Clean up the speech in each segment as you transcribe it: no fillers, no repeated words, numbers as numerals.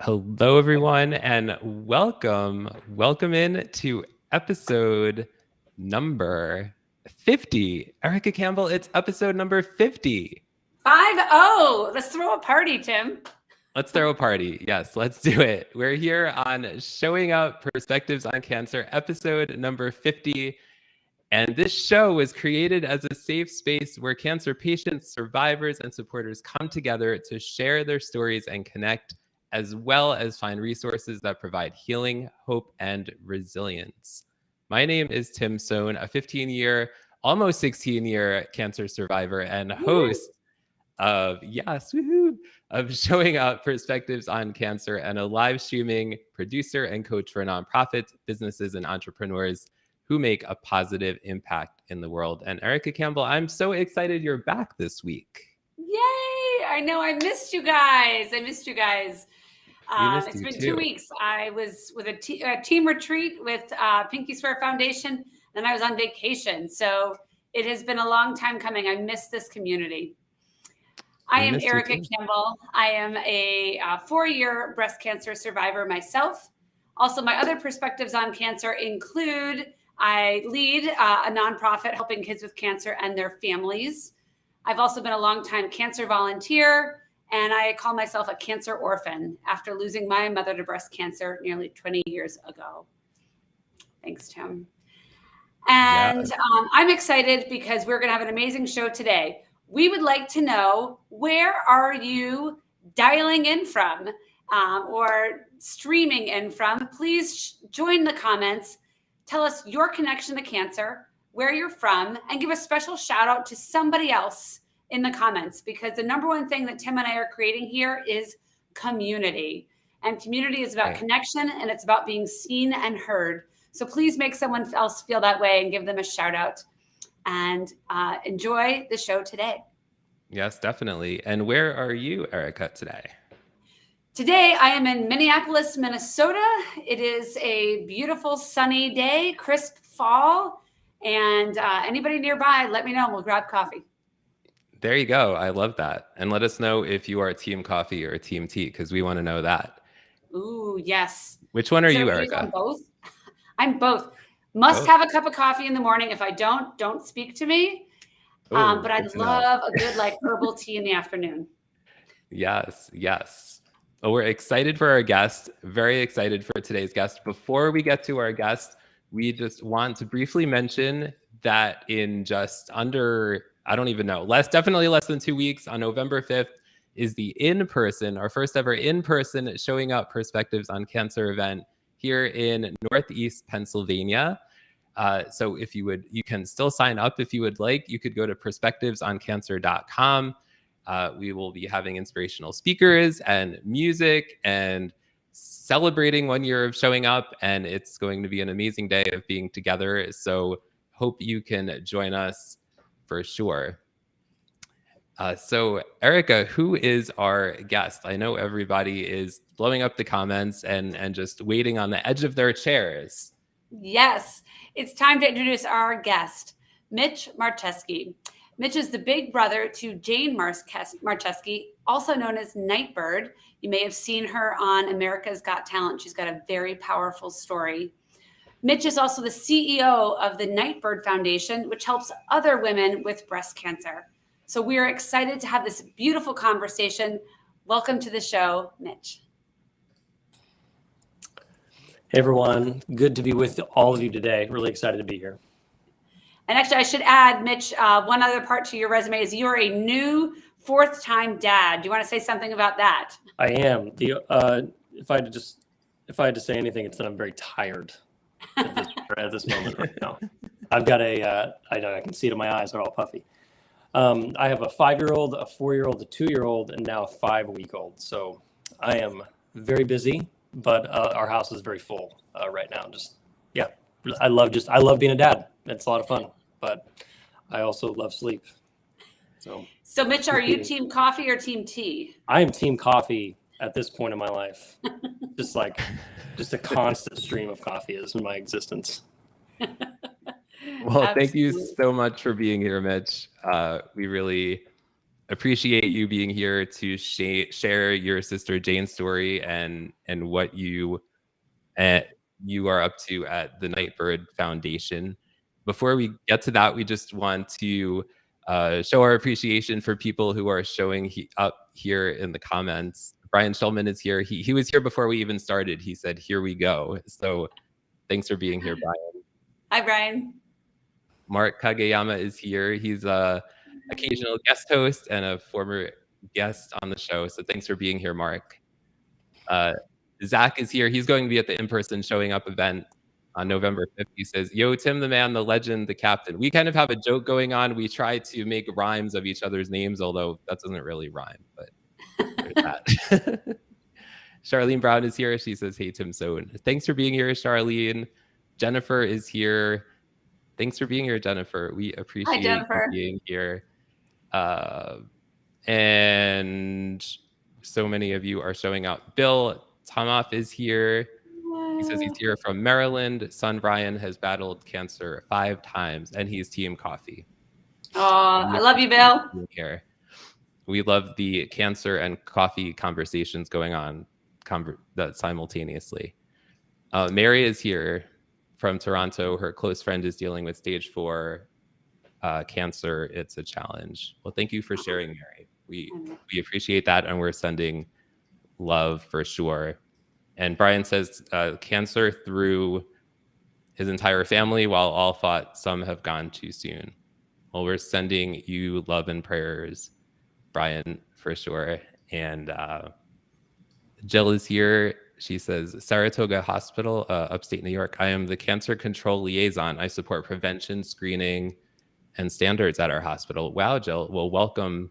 Hello, everyone, and welcome in to episode number 50. Erica Campbell, it's episode number 50. 50. Let's throw a party, Tim. Let's throw a party. Yes, let's do it. We're here on Showing Up Perspectives on Cancer, episode number 50. And this show was created as a safe space where cancer patients, survivors, and supporters come together to share their stories and connect, as well as find resources that provide healing, hope, and resilience. My name is Tim Sohn, a 15-year, almost 16-year cancer survivor and host of Showing Up Perspectives on Cancer, and a live streaming producer and coach for nonprofits, businesses, and entrepreneurs who make a positive impact in the world. And Erica Campbell, I'm so excited you're back this week. Yay! I know I missed you guys. It's been 2 weeks. I was with a team retreat with Pinky Swear Foundation, and I was on vacation. So it has been a long time coming. I miss this community. I am Erica Campbell. I am a 4-year breast cancer survivor myself. Also, my other perspectives on cancer include I lead a nonprofit helping kids with cancer and their families. I've also been a longtime cancer volunteer, and I call myself a cancer orphan after losing my mother to breast cancer nearly 20 years ago. Thanks, Tim. And I'm excited because we're going to have an amazing show today. We would like to know, where are you dialing in from or streaming in from? Please join the comments. Tell us your connection to cancer, where you're from, and give a special shout out to somebody else in the comments, because the number one thing that Tim and I are creating here is community. And community is about connection, and it's about being seen and heard. So please make someone else feel that way and give them a shout out, and enjoy the show today. Yes, definitely. And where are you, Erica, today? Today, I am in Minneapolis, Minnesota. It is a beautiful sunny day, crisp fall. And anybody nearby, let me know. We'll grab coffee. There you go. I love that. And let us know if you are team coffee or team tea, because we want to know that. Ooh, yes. Which one are you, Erica? I'm both. I'm both. Must have a cup of coffee in the morning. If I don't speak to me. But I love a good herbal tea in the afternoon. Yes. Well, we're excited for our guest. Very excited for today's guest. Before we get to our guest, we just want to briefly mention that in just under, I don't even know, definitely less than 2 weeks, on November 5th, is the our first ever in-person Showing Up Perspectives on Cancer event here in Northeast Pennsylvania. So if you can still sign up if you would like. You could go to perspectivesoncancer.com. We will be having inspirational speakers and music and celebrating 1 year of Showing Up. And it's going to be an amazing day of being together. So hope you can join us for sure. So Erica, who is our guest? I know everybody is blowing up the comments and just waiting on the edge of their chairs. Yes, it's time to introduce our guest, Mitch Marczewski. Mitch is the big brother to Jane Marczewski, also known as Nightbirde. You may have seen her on America's Got Talent. She's got a very powerful story. Mitch is also the CEO of the Nightbirde Foundation, which helps other women with breast cancer. So we are excited to have this beautiful conversation. Welcome to the show, Mitch. Hey, everyone. Good to be with all of you today. Really excited to be here. And actually, I should add, Mitch, one other part to your resume is you're a new fourth-time dad. Do you want to say something about that? I am. If I had to say anything, it's that I'm very tired at this moment right now. I've got I can see it in my eyes. They're all puffy. I have a 5-year-old, a 4-year-old, a 2-year-old, and now a 5-week-old. So I am very busy, but our house is very full right now. I love being a dad. It's a lot of fun, but I also love sleep. So Mitch, are you team coffee or team tea? I am team coffee at this point in my life. just a constant stream of coffee is in my existence. Well, thank you so much for being here, Mitch. We really appreciate you being here to share your sister Jane's story and what you are up to at the Nightbirde Foundation. Before we get to that, we just want to show our appreciation for people who are showing up here in the comments. Brian Shulman is here. He was here before we even started. He said, "Here we go." So thanks for being here, Brian. Hi, Brian. Mark Kageyama is here. He's a occasional guest host and a former guest on the show. So thanks for being here, Mark. Zach is here. He's going to be at the in-person showing up event on November 5th. He says, "Yo, Tim, the man, the legend, the captain." We kind of have a joke going on. We try to make rhymes of each other's names, although that doesn't really rhyme, but there's that. Charlene Brown is here. She says, "Hey, Tim Sohn." Thanks for being here, Charlene. Jennifer is here. Thanks for being here, Jennifer. We appreciate you being here. And so many of you are showing up. Bill Tomoff is here. He says he's here from Maryland. Son Brian has battled cancer 5 times, and he's Team Coffee. Oh, I love you, Bill. Here. We love the cancer and coffee conversations going on simultaneously. Mary is here from Toronto. Her close friend is dealing with stage 4 cancer. It's a challenge. Well, thank you for sharing, Mary. We appreciate that, and we're sending love for sure. And Brian says cancer through his entire family, while all thought some have gone too soon. Well, we're sending you love and prayers, Brian, for sure. And Jill is here. She says, Saratoga Hospital, upstate New York. I am the cancer control liaison. I support prevention, screening, and standards at our hospital. Wow, Jill. Well, welcome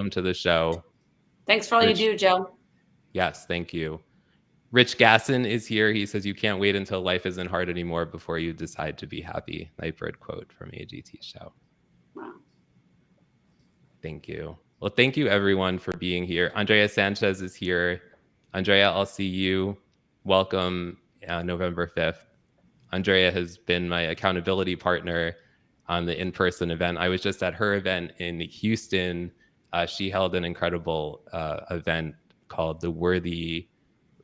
to the show. Thanks for all you do, Jill. Yes, thank you. Rich Gasson is here. He says, you can't wait until life isn't hard anymore before you decide to be happy. Nightbirde quote from AGT show. Wow. Thank you. Well, thank you everyone for being here. Andrea Sanchez is here. Andrea, I'll see you. Welcome November 5th. Andrea has been my accountability partner on the in-person event. I was just at her event in Houston. She held an incredible event called the Worthy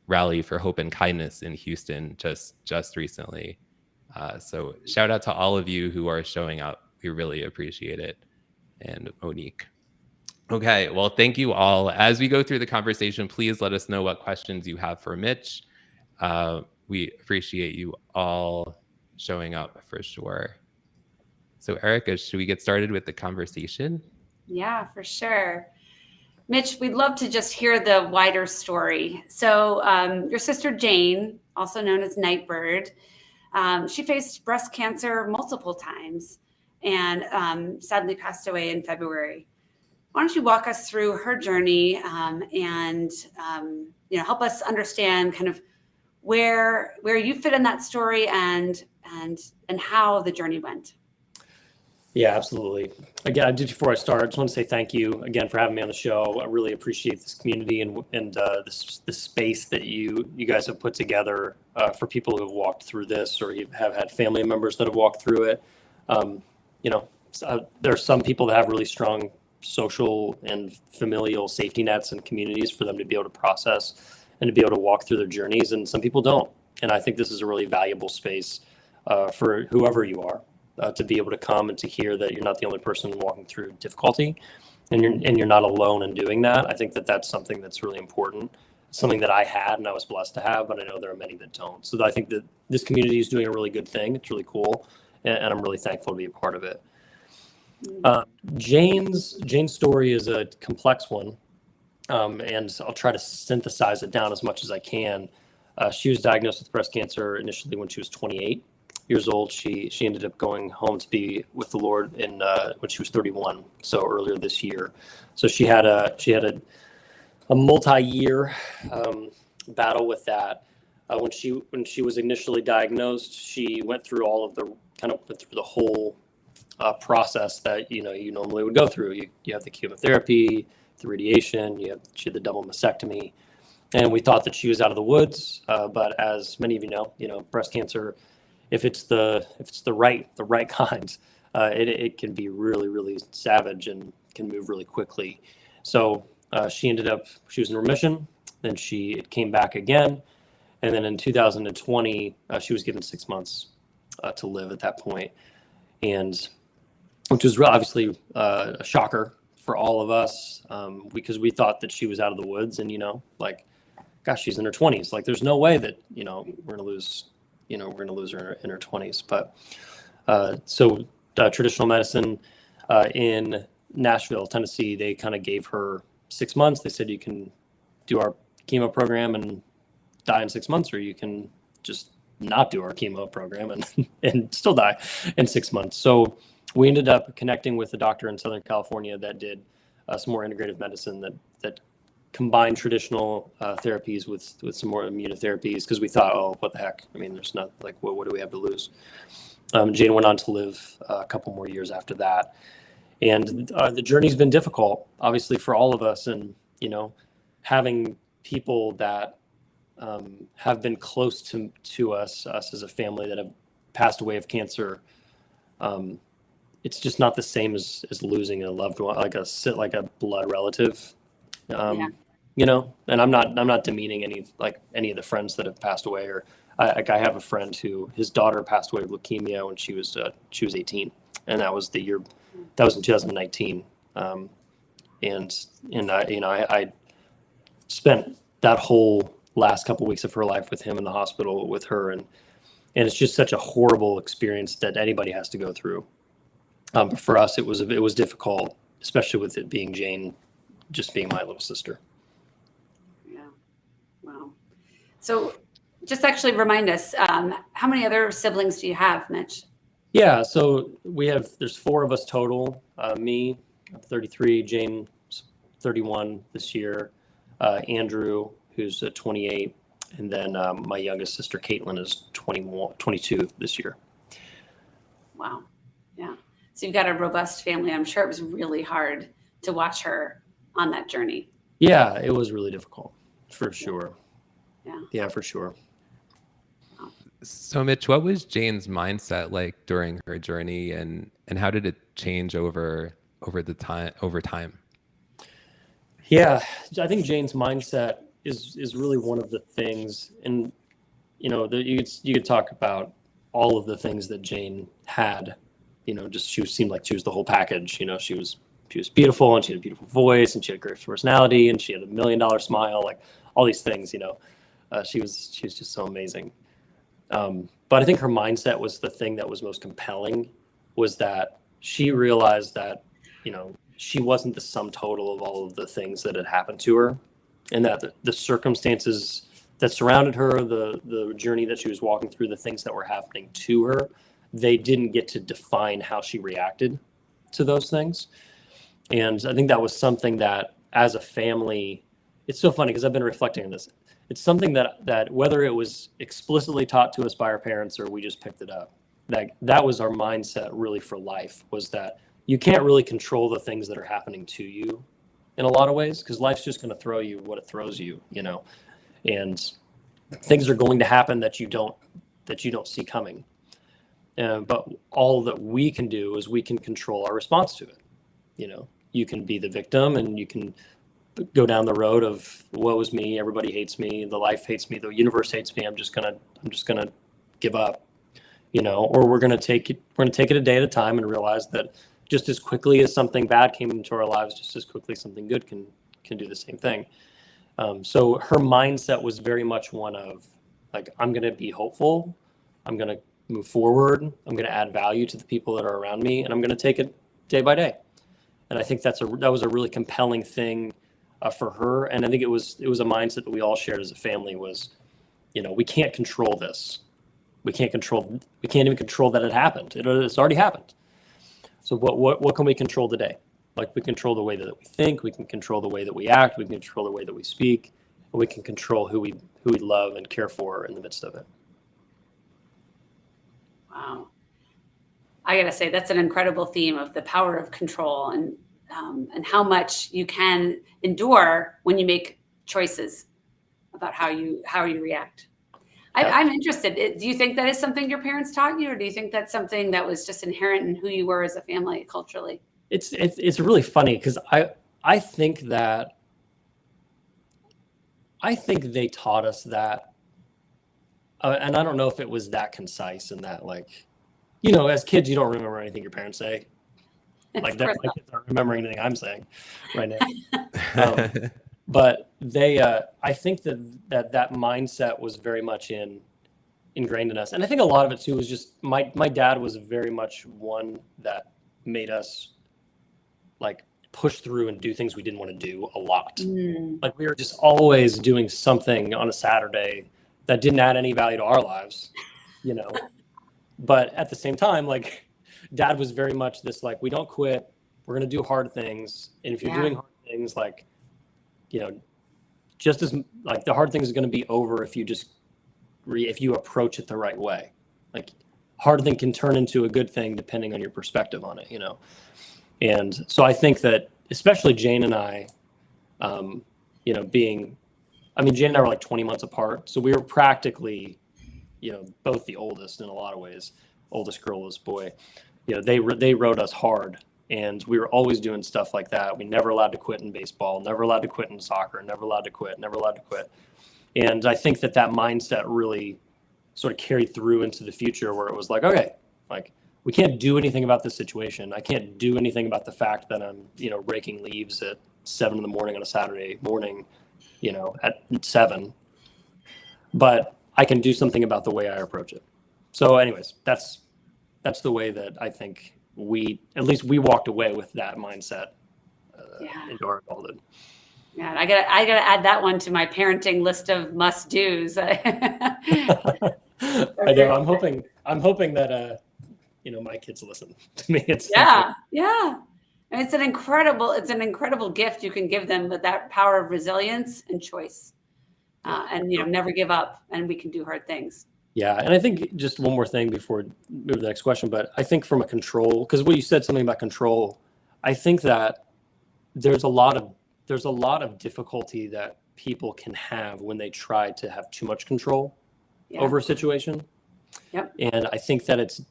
Rally for Hope and Kindness in Houston just recently. So shout out to all of you who are showing up. We really appreciate it. And Monique. Okay, well, thank you all. As we go through the conversation, please let us know what questions you have for Mitch. We appreciate you all showing up for sure. So Erica, should we get started with the conversation? Yeah, for sure. Mitch, we'd love to just hear the wider story. So your sister Jane, also known as Nightbirde, she faced breast cancer multiple times and sadly passed away in February. Why don't you walk us through her journey and help us understand kind of where you fit in that story and how the journey went. Yeah, absolutely. Again, before I start, I just want to say thank you again for having me on the show. I really appreciate this community and the space that you guys have put together for people who have walked through this or have had family members that have walked through it. There are some people that have really strong social and familial safety nets and communities for them to be able to process and to be able to walk through their journeys, and some people don't. And I think this is a really valuable space for whoever you are. To be able to come and to hear that you're not the only person walking through difficulty, and you're not alone in doing that. I think that that's something that's really important, something that I had and I was blessed to have, but I know there are many that don't. So I think that this community is doing a really good thing. It's really cool, and I'm really thankful to be a part of it. Jane's story is a complex one, and I'll try to synthesize it down as much as I can. She was diagnosed with breast cancer initially when she was 28 years old. She ended up going home to be with the Lord when she was 31, so earlier this year. So she had a multi-year battle with that. When she was initially diagnosed, she went through the whole process that you normally would go through. You have the chemotherapy, the radiation, she had the double mastectomy, and we thought that she was out of the woods. But as many of you know, breast cancer, if it's the right kind, it can be really, really savage and move really quickly. So she was in remission. Then she came back again. And then in 2020, she was given 6 months to live at that point. And which was obviously a shocker for all of us, because we thought that she was out of the woods, and, like, gosh, she's in her 20s. Like, there's no way that, we're going to lose her in her 20s. But so traditional medicine in Nashville, Tennessee, they kind of gave her 6 months. They said, you can do our chemo program and die in 6 months, or you can just not do our chemo program and still die in 6 months. So we ended up connecting with a doctor in Southern California that did some more integrative medicine that combined traditional therapies with some more immunotherapies, because we thought, oh, what the heck? I mean, there's not, like, what do we have to lose? Jane went on to live a couple more years after that. And the journey's been difficult, obviously, for all of us. And, having people that have been close to us as a family that have passed away of cancer, it's just not the same as losing a loved one, like a blood relative, and I'm not demeaning any of the friends that have passed away. Or I have a friend who, his daughter passed away of leukemia when she was 18, and that was in 2019. I spent that whole last couple of weeks of her life with him in the hospital with her, and it's just such a horrible experience that anybody has to go through. But for us, it was difficult, especially with it being Jane, just being my little sister. Yeah. Wow. So just actually remind us, how many other siblings do you have, Mitch? Yeah. So there's 4 of us total. Me, I'm 33, Jane, 31 this year, Andrew, who's 28, and then my youngest sister, Caitlin, is 22 this year. Wow. Yeah. So you've got a robust family. I'm sure it was really hard to watch her on that journey. Yeah, it was really difficult, for sure. Yeah, for sure. So Mitch, what was Jane's mindset like during her journey, and how did it change over time? Yeah, I think Jane's mindset is really one of the things, and you could talk about all of the things that Jane had. Just she seemed like she was the whole package. She was beautiful, and she had a beautiful voice, and she had a great personality, and she had $1 million smile, like all these things. She was just so amazing. But I think her mindset was the thing that was most compelling, was that she realized that, she wasn't the sum total of all of the things that had happened to her, and that the circumstances that surrounded her, the journey that she was walking through, the things that were happening to her, they didn't get to define how she reacted to those things. And I think that was something that, as a family, it's so funny because I've been reflecting on this. It's something that whether it was explicitly taught to us by our parents or we just picked it up, that was our mindset really for life, was that you can't really control the things that are happening to you in a lot of ways, because life's just going to throw you what it throws you, and things are going to happen that you don't see coming. But all that we can do is we can control our response to it. You can be the victim, and you can go down the road of woe is me, everybody hates me, the life hates me, the universe hates me, I'm just gonna give up, or we're gonna take it a day at a time and realize that just as quickly as something bad came into our lives, just as quickly something good can do the same thing. So her mindset was very much one of, like, I'm gonna be hopeful, I'm gonna move forward, I'm gonna add value to the people that are around me, and I'm gonna take it day by day. And I think that was a really compelling thing for her. And I think it was a mindset that we all shared as a family, was, we can't control this. We can't even control that it happened. It's already happened. So what can we control today? Like, we control the way that we think, we can control the way that we act, we can control the way that we speak, and we can control who we love and care for in the midst of it. Wow. I gotta say, that's an incredible theme of the power of control, and how much you can endure when you make choices about how you react. I'm interested. Do you think that is something your parents taught you, or do you think that's something that was just inherent in who you were as a family culturally? It's really funny because I think they taught us that, and I don't know if it was that concise and that, like, as kids you don't remember anything your parents say. Like that, my kids aren't remembering anything I'm saying right now. But I think that mindset was very much ingrained in us, and I think a lot of it too was just my dad was very much one that made us like push through and do things we didn't want to do a lot. Like we were just always doing something on a Saturday that didn't add any value to our lives, but at the same time, like dad was very much this, like, we don't quit, we're going to do hard things. And if you're doing hard things, like, just as like the hard things is going to be over if you just if you approach it the right way. Like hard thing can turn into a good thing depending on your perspective on it, And so I think that especially Jane and I, Jane and I were like 20 months apart. So we were practically, both the oldest in a lot of ways, oldest girl, oldest boy. They rode us hard, and we were always doing stuff like that. We never allowed to quit in baseball, never allowed to quit in soccer, never allowed to quit. And I think that mindset really sort of carried through into the future, where it was like, okay, like we can't do anything about this situation. I can't do anything about the fact that I'm, raking leaves at 7 a.m. on a Saturday morning, at 7, but I can do something about the way I approach it. So anyways, that's the way that I think we walked away with that mindset into our adulthood. Yeah, I gotta add that one to my parenting list of must do's. I know. I'm hoping that my kids listen to me. Yeah. And it's an incredible gift you can give them, with that power of resilience and choice, and never give up, and we can do hard things. Yeah, and I think just one more thing before we move to the next question, but I think from a control, because when you said something about control, I think that there's a lot of difficulty that people can have when they try to have too much control over a situation. Yep. And I think the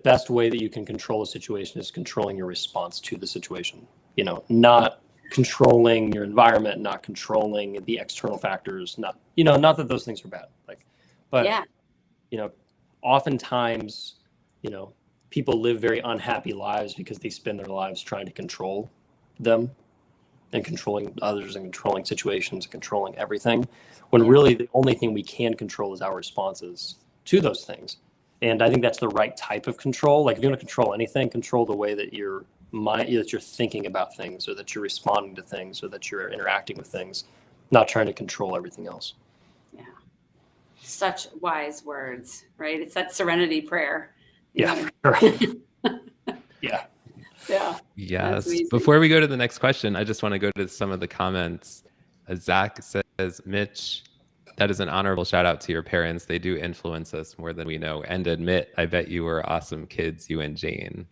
best way that you can control a situation is controlling your response to the situation, not controlling your environment, not controlling the external factors, not that those things are bad, oftentimes, people live very unhappy lives because they spend their lives trying to control them and controlling others and controlling situations and controlling everything, when really the only thing we can control is our responses to those things. And I think that's the right type of control. Like if you want to control anything, control the way that you're thinking about things, or that you're responding to things, or that you're interacting with things, not trying to control everything else. Yeah. Such wise words, right? It's that serenity prayer. Yeah, for sure. Yeah. Yeah. Yes. Before we go to the next question, I just want to go to some of the comments. Zach says, Mitch, that is an honorable shout out to your parents. They do influence us more than we know. And admit, I bet you were awesome kids, you and Jane.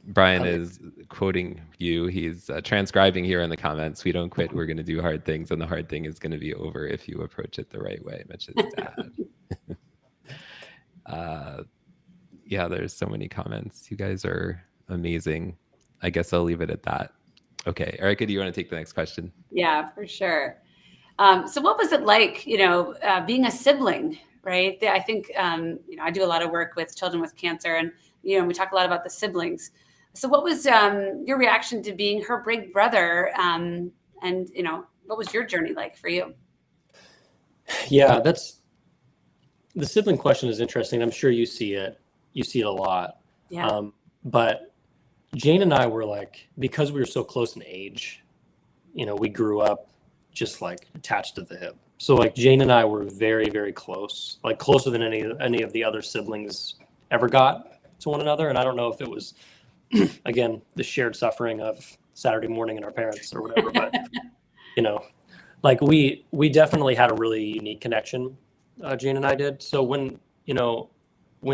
Brian is quoting you. He's transcribing here in the comments. We don't quit. We're going to do hard things, and the hard thing is going to be over if you approach it the right way. Mitch's dad. Yeah, there's so many comments. You guys are amazing. I guess I'll leave it at that. Okay, Erica, do you want to take the next question? Yeah, for sure. So what was it like, being a sibling, right? I think, I do a lot of work with children with cancer, and, we talk a lot about the siblings. So what was your reaction to being her big brother? And, what was your journey like for you? Yeah, the sibling question is interesting. I'm sure you see it a lot. Yeah. But Jane and I were like, because we were so close in age, we grew up just like attached to the hip. So like Jane and I were very, very close, like closer than any of the other siblings ever got to one another. And I don't know if it was, again, the shared suffering of Saturday morning and our parents or whatever, but like we definitely had a really unique connection. Jane and I did. So when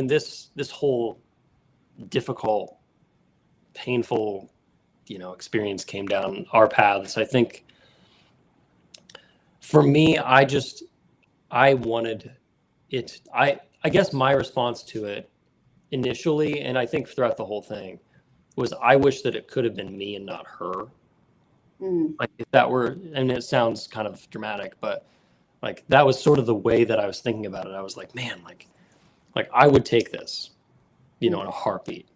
this whole difficult, painful, experience came down our paths, I think for me, I wanted it. I I guess my response to it initially, and I think throughout the whole thing, was I wish that it could have been me and not her. Like if that were, and it sounds kind of dramatic, but like that was sort of the way that I was thinking about it. I was like, man, like I would take this, in a heartbeat,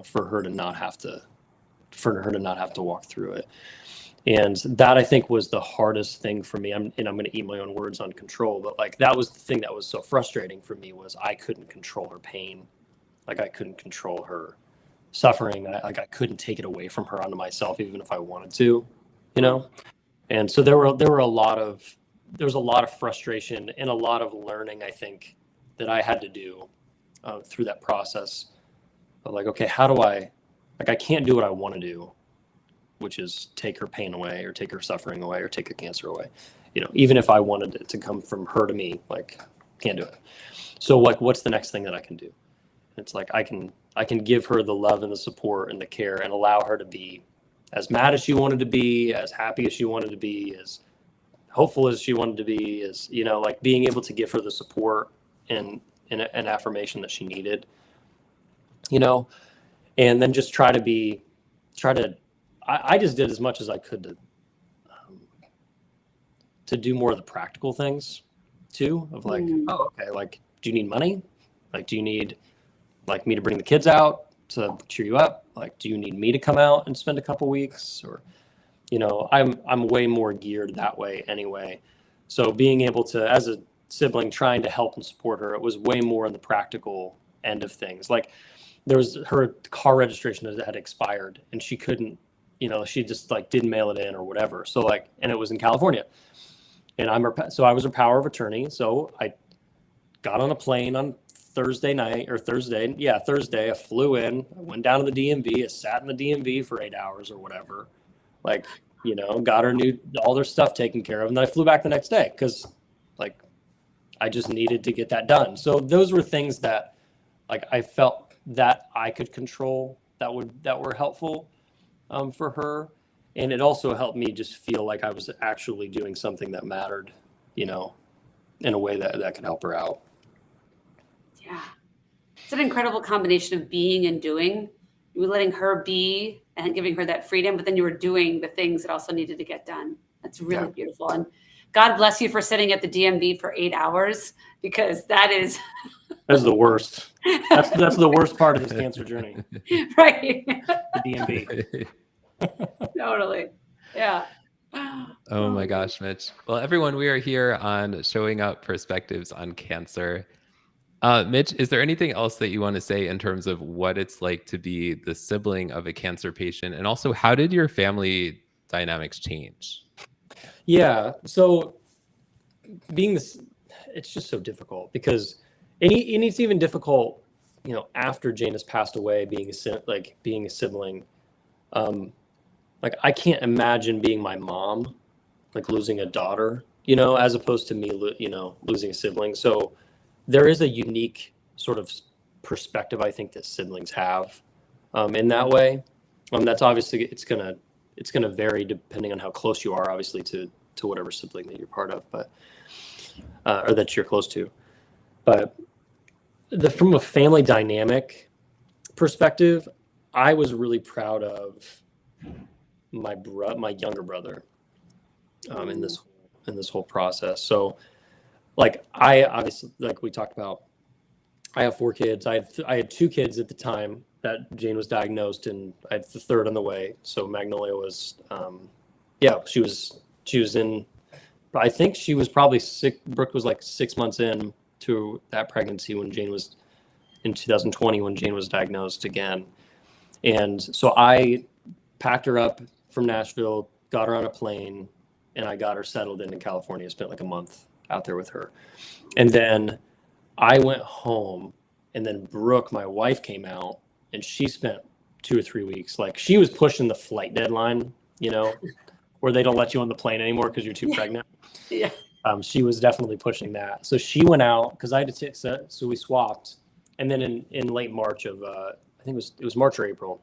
for her to not have to walk through it. And that I think was the hardest thing for me. I'm going to eat my own words on control, but like that was the thing that was so frustrating for me was I couldn't control her pain. Like I couldn't control her suffering. I couldn't take it away from her onto myself, even if I wanted to, And so there was a lot of frustration and a lot of learning, I think, that I had to do through that process of like, okay, how do I can't do what I want to do, which is take her pain away or take her suffering away or take her cancer away, even if I wanted it to come from her to me, like can't do it. So like, what's the next thing that I can do? It's like, I can give her the love and the support and the care and allow her to be as mad as she wanted to be, as happy as she wanted to be, as hopeful as she wanted to be, as, like being able to give her the support and an affirmation that she needed, and then just I just did as much as I could to do more of the practical things too, of like, oh, okay, like, do you need money? Like, do you need like me to bring the kids out to cheer you up? Like, do you need me to come out and spend a couple weeks? Or, I'm way more geared that way anyway. So being able to, as a sibling, trying to help and support her, it was way more in the practical end of things. Like there was her car registration that had expired and she couldn't, she just like didn't mail it in or whatever. So like, and it was in California and so I was her power of attorney. So I got on a plane on Thursday. I flew in, I went down to the DMV, I sat in the DMV for 8 hours or whatever, like, got all their stuff taken care of. And then I flew back the next day because like, I just needed to get that done. So those were things that like, I felt that I could control that were helpful for her. And it also helped me just feel like I was actually doing something that mattered, in a way that could help her out. Yeah. It's an incredible combination of being and doing. You were letting her be and giving her that freedom, but then you were doing the things that also needed to get done. That's really beautiful. And God bless you for sitting at the DMV for 8 hours, because that's the worst. That's the worst part of his cancer journey. Right. The DMV. Totally. Yeah. Oh my gosh, Mitch. Well, everyone, we are here on Showing Up Perspectives on Cancer. Mitch, is there anything else that you want to say in terms of what it's like to be the sibling of a cancer patient? And also, how did your family dynamics change? Yeah. So it's just so difficult because, and it's even difficult, after Jane has passed away, being a sibling. Like I can't imagine being my mom, like losing a daughter, as opposed to me, losing a sibling. So there is a unique sort of perspective, I think, that siblings have in that way. That's obviously, it's gonna vary depending on how close you are, obviously, to whatever sibling that you're part of, but or that you're close to. But from a family dynamic perspective, I was really proud of my younger brother in this whole process. So like I obviously, like we talked about, I have 4 kids. I had 2 kids at the time that Jane was diagnosed, and I had the third on the way. So Magnolia was she was in, I think she was probably Brooke was like 6 months in to that pregnancy when Jane was in 2020 when Jane was diagnosed again. And so I packed her up from Nashville, got her on a plane, and I got her settled in California. Spent like a month out there with her. And then I went home, and then Brooke, my wife, came out, and she spent 2 or 3 weeks. Like she was pushing the flight deadline, where they don't let you on the plane anymore because you're too pregnant. Yeah. She was definitely pushing that. So she went out because I had to so we swapped. And then in late March of, I think it was March or April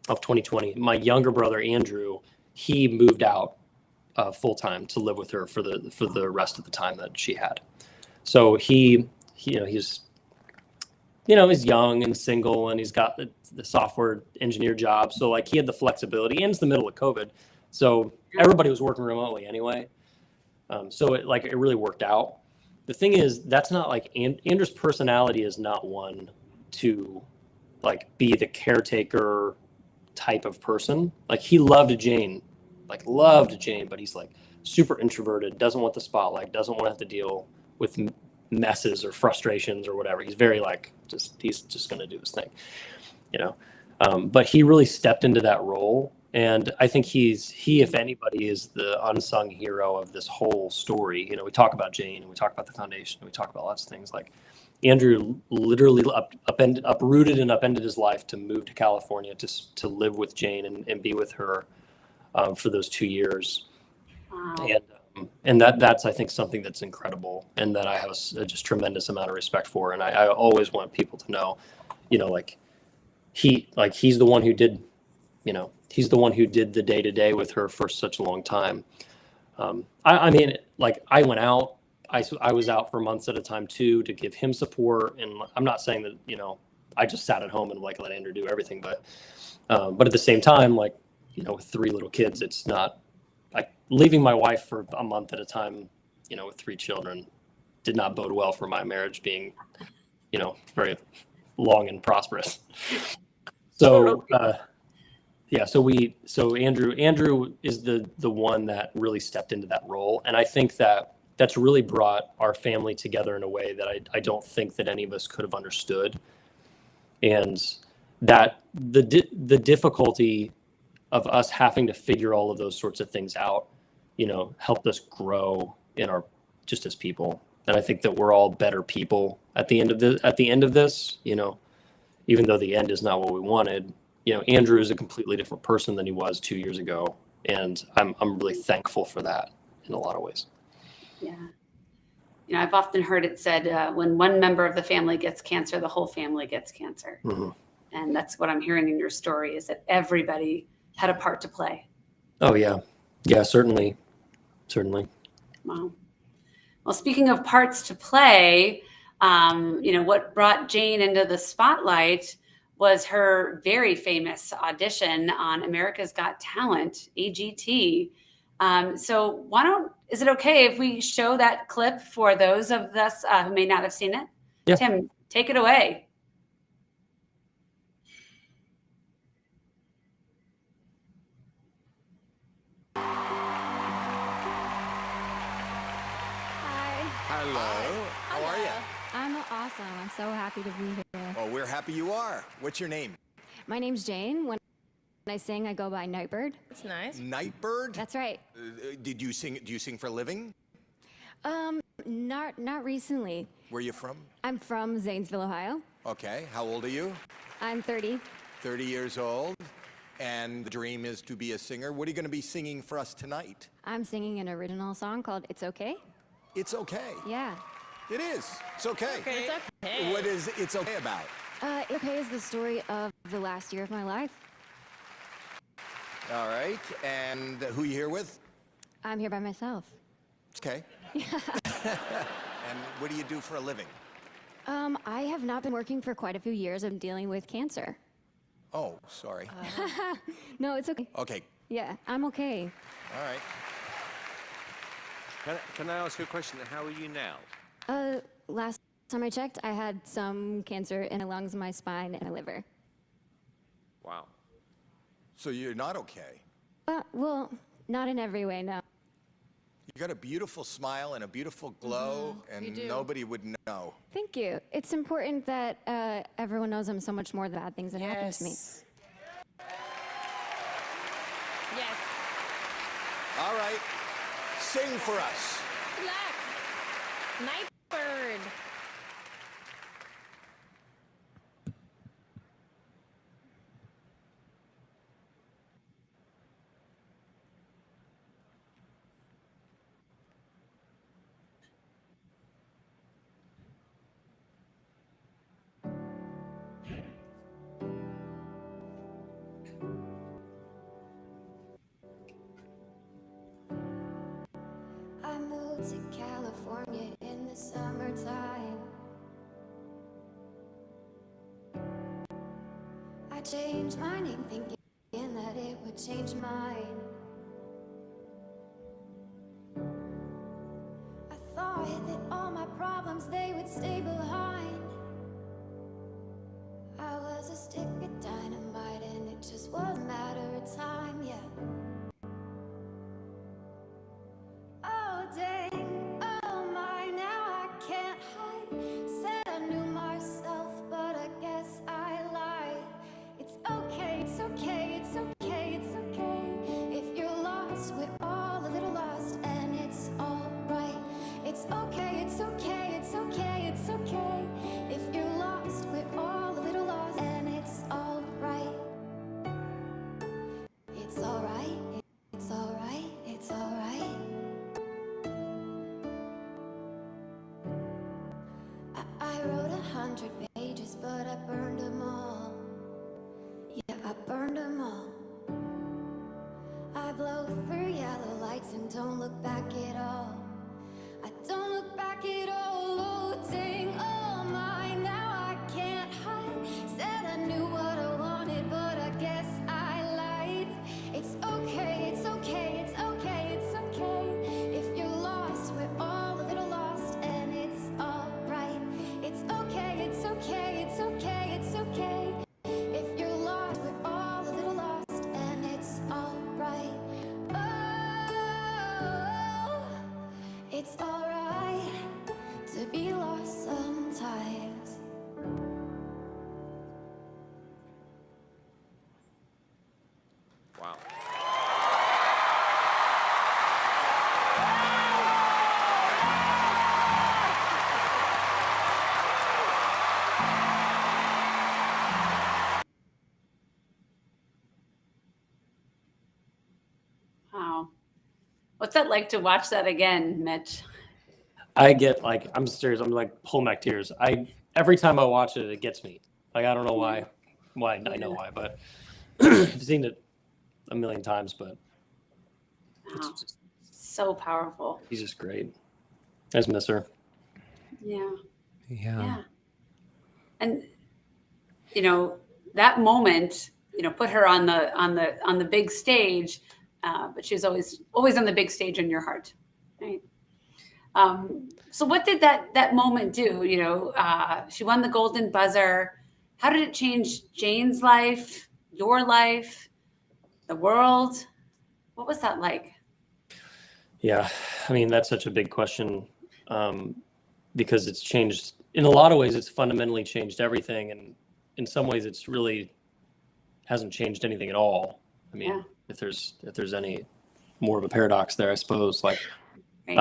of 2020, my younger brother, Andrew, he moved out full time to live with her for the rest of the time that she had. So he's he's young and single, and he's got the software engineer job. So like he had the flexibility, and it's the middle of COVID. So everybody was working remotely anyway. So it really worked out. The thing is, that's not like Andrew's personality is not one to like be the caretaker type of person. Like he loved Jane, but he's like super introverted, doesn't want the spotlight, doesn't want to have to deal with messes or frustrations or whatever. He's very like, he's just going to do his thing, but he really stepped into that role. And I think he, if anybody, is the unsung hero of this whole story. We talk about Jane, and we talk about the foundation, and we talk about lots of things. Like Andrew literally uprooted and upended his life to move to California to live with Jane and be with her for those 2 years. Wow. And that's, I think, something that's incredible, and that I have a just tremendous amount of respect for. And I always want people to know, he's the one who did, he's the one who did the day-to-day with her for such a long time. I mean, like I went out, I was out for months at a time too, to give him support. And I'm not saying that, I just sat at home and like let Andrew do everything, but at the same time, like, with 3 little kids, it's not like leaving my wife for a month at a time, with 3 children did not bode well for my marriage being, very long and prosperous. So, so Andrew is the one that really stepped into that role. And I think that's really brought our family together in a way that I don't think that any of us could have understood. And that the difficulty of us having to figure all of those sorts of things out, helped us grow just as people. And I think that we're all better people at the end of this, even though the end is not what we wanted. Andrew is a completely different person than he was 2 years ago. And I'm really thankful for that in a lot of ways. Yeah. I've often heard it said, when one member of the family gets cancer, the whole family gets cancer. Mm-hmm. And that's what I'm hearing in your story, is that everybody had a part to play. Oh, yeah. Yeah, certainly. Wow. Well, speaking of parts to play, what brought Jane into the spotlight was her very famous audition on America's Got Talent, AGT. So is it okay if we show that clip for those of us who may not have seen it? Yeah. Tim, take it away. Hello. How are you? I'm awesome. I'm so happy to be here. Well, we're happy you are. What's your name? My name's Jane. When I sing, I go by Nightbirde. That's nice. Nightbirde? That's right. Do you sing for a living? Not recently. Where are you from? I'm from Zanesville, Ohio. Okay. How old are you? I'm 30. 30 years old. And the dream is to be a singer. What are you going to be singing for us tonight? I'm singing an original song called It's Okay. It's okay. Yeah. It is. It's okay. It's okay. What is It's Okay about? Okay is the story of the last year of my life. All right. And who are you here with? I'm here by myself. It's okay. And what do you do for a living? I have not been working for quite a few years. I'm dealing with cancer. Oh, sorry. No, it's okay. Okay. Yeah, I'm okay. All right. Can I ask you a question? How are you now? Last time I checked, I had some cancer in my lungs, my spine, and my liver. Wow. So you're not okay? Well, not in every way, no. You got a beautiful smile and a beautiful glow, and nobody would know. Thank you. It's important that everyone knows I'm so much more than bad things that happened to me. Yes. All right. Sing for us. Good luck. Nightbirde. I moved to California in the summertime. change my name, thinking that it would change mine. I thought that all my problems, they would stay behind. I was a stick of dynamite and it just was a matter of time, yeah. Oh dang, oh my, now I can't hide. Said I knew myself, but I guess I lied. It's okay, it's okay, it's okay, it's okay. If you're lost, we're all a little lost, and it's alright. It's okay, it's okay, it's okay, it's okay. If you're lost, we're all a little lost, and it's alright. It's alright, it's alright, it's alright. I wrote 100 pages, but I burned them all. Yeah, I burned them all. I blow through yellow lights and don't look back at all. I don't look back at all. Oh, dang, oh my, now I can't hide. Said I knew what I wanted, but I guess I lied. It's okay, it's okay, it's okay, it's okay. If you're lost, we're all a little lost, and it's alright. It's okay, it's okay, it's okay, it's okay. If you're lost, we're all a little lost, and it's alright. Oh, it's alright to be lost sometimes. Wow. Wow. What's that like to watch that again, Mitch? I get like, I'm serious. I'm like pulling back tears. Every time I watch it, it gets me. Like, I don't know why. I know why, but I've seen it a million times, but Wow. So powerful. he's just great. I just miss her. Yeah. Yeah. Yeah. And that moment, put her on the big stage, but she was always on the big stage in your heart, right? So what did that moment do? She won the golden buzzer. How did it change Jane's life, your life, the world? What was that like? Yeah, I mean, that's such a big question, because it's changed in a lot of ways. It's fundamentally changed everything, and in some ways, it's really hasn't changed anything at all. I mean, Yeah. if there's any more of a paradox there, I suppose. Like, Right.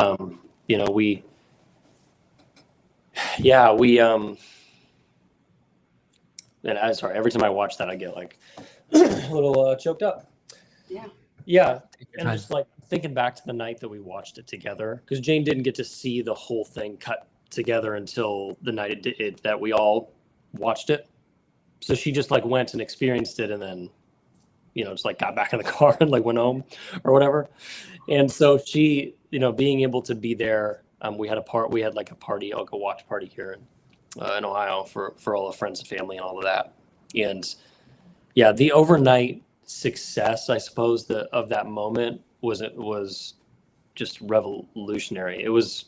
And I'm sorry. Every time I watch that, I get like a little choked up. Yeah. Yeah, and time. just like thinking back to the night that we watched it together, because Jane didn't get to see the whole thing cut together until the night that we all watched it. So she just like went and experienced it, and then just like got back in the car and like went home or whatever. And so she, being able to be there, we had like a party, like a watch party here in Ohio for all the friends and family and all of that. And yeah, the overnight success, I suppose, of that moment was just revolutionary. It was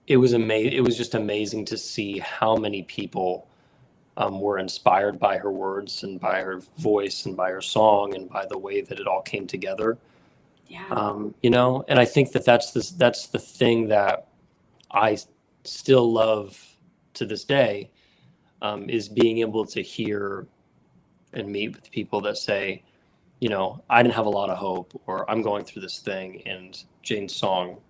amazing. It was just amazing to see how many people were inspired by her words and by her voice and by her song and by the way that it all came together. Yeah. And I think that's the thing that I still love to this day, is being able to hear and meet with people that say, I didn't have a lot of hope, or I'm going through this thing, and Jane's song,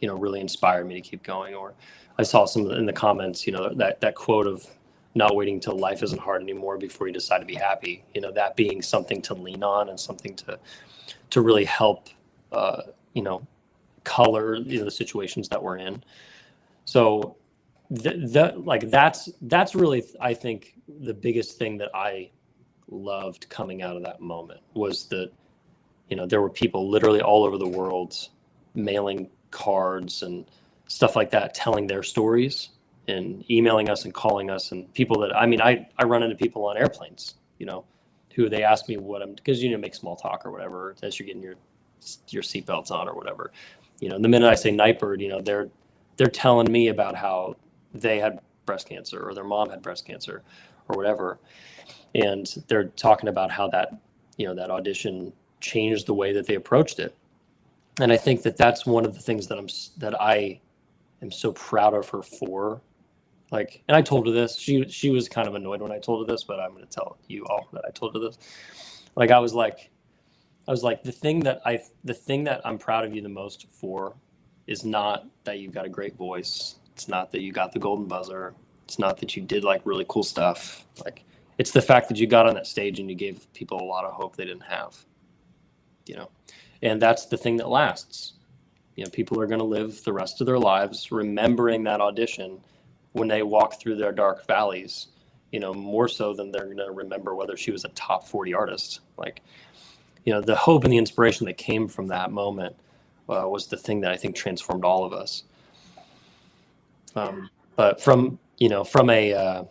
really inspired me to keep going. Or I saw some in the comments, that quote of not waiting till life isn't hard anymore before you decide to be happy, that being something to lean on and something to really help, color, the situations that we're in. So that's really, I think, the biggest thing that I loved coming out of that moment was that, there were people literally all over the world mailing cards and stuff like that, telling their stories. and emailing us and calling us, and people that, I mean, I run into people on airplanes, you know, who they ask me what I'm, because, you know, make small talk or whatever as you're getting your seatbelts on or whatever, you know, and the minute I say Nightbirde, you know, they're telling me about how they had breast cancer or their mom had breast cancer or whatever. And they're talking about how that, you know, that audition changed the way that they approached it. And I think that that's one of the things that I am so proud of her for. Like, and I told her this, she was kind of annoyed when I told her this, but I'm going to tell you all that I told her this. Like, I was like, the thing that I'm proud of you the most for is not that you've got a great voice. It's not that you got the golden buzzer. It's not that you did like really cool stuff. Like, it's the fact that you got on that stage and you gave people a lot of hope they didn't have, you know, and that's the thing that lasts. You know, people are going to live the rest of their lives remembering that audition when they walk through their dark valleys, you know, more so than they're going to remember whether she was a top 40 artist. Like, you know, the hope and the inspiration that came from that moment was the thing that I think transformed all of us. But from a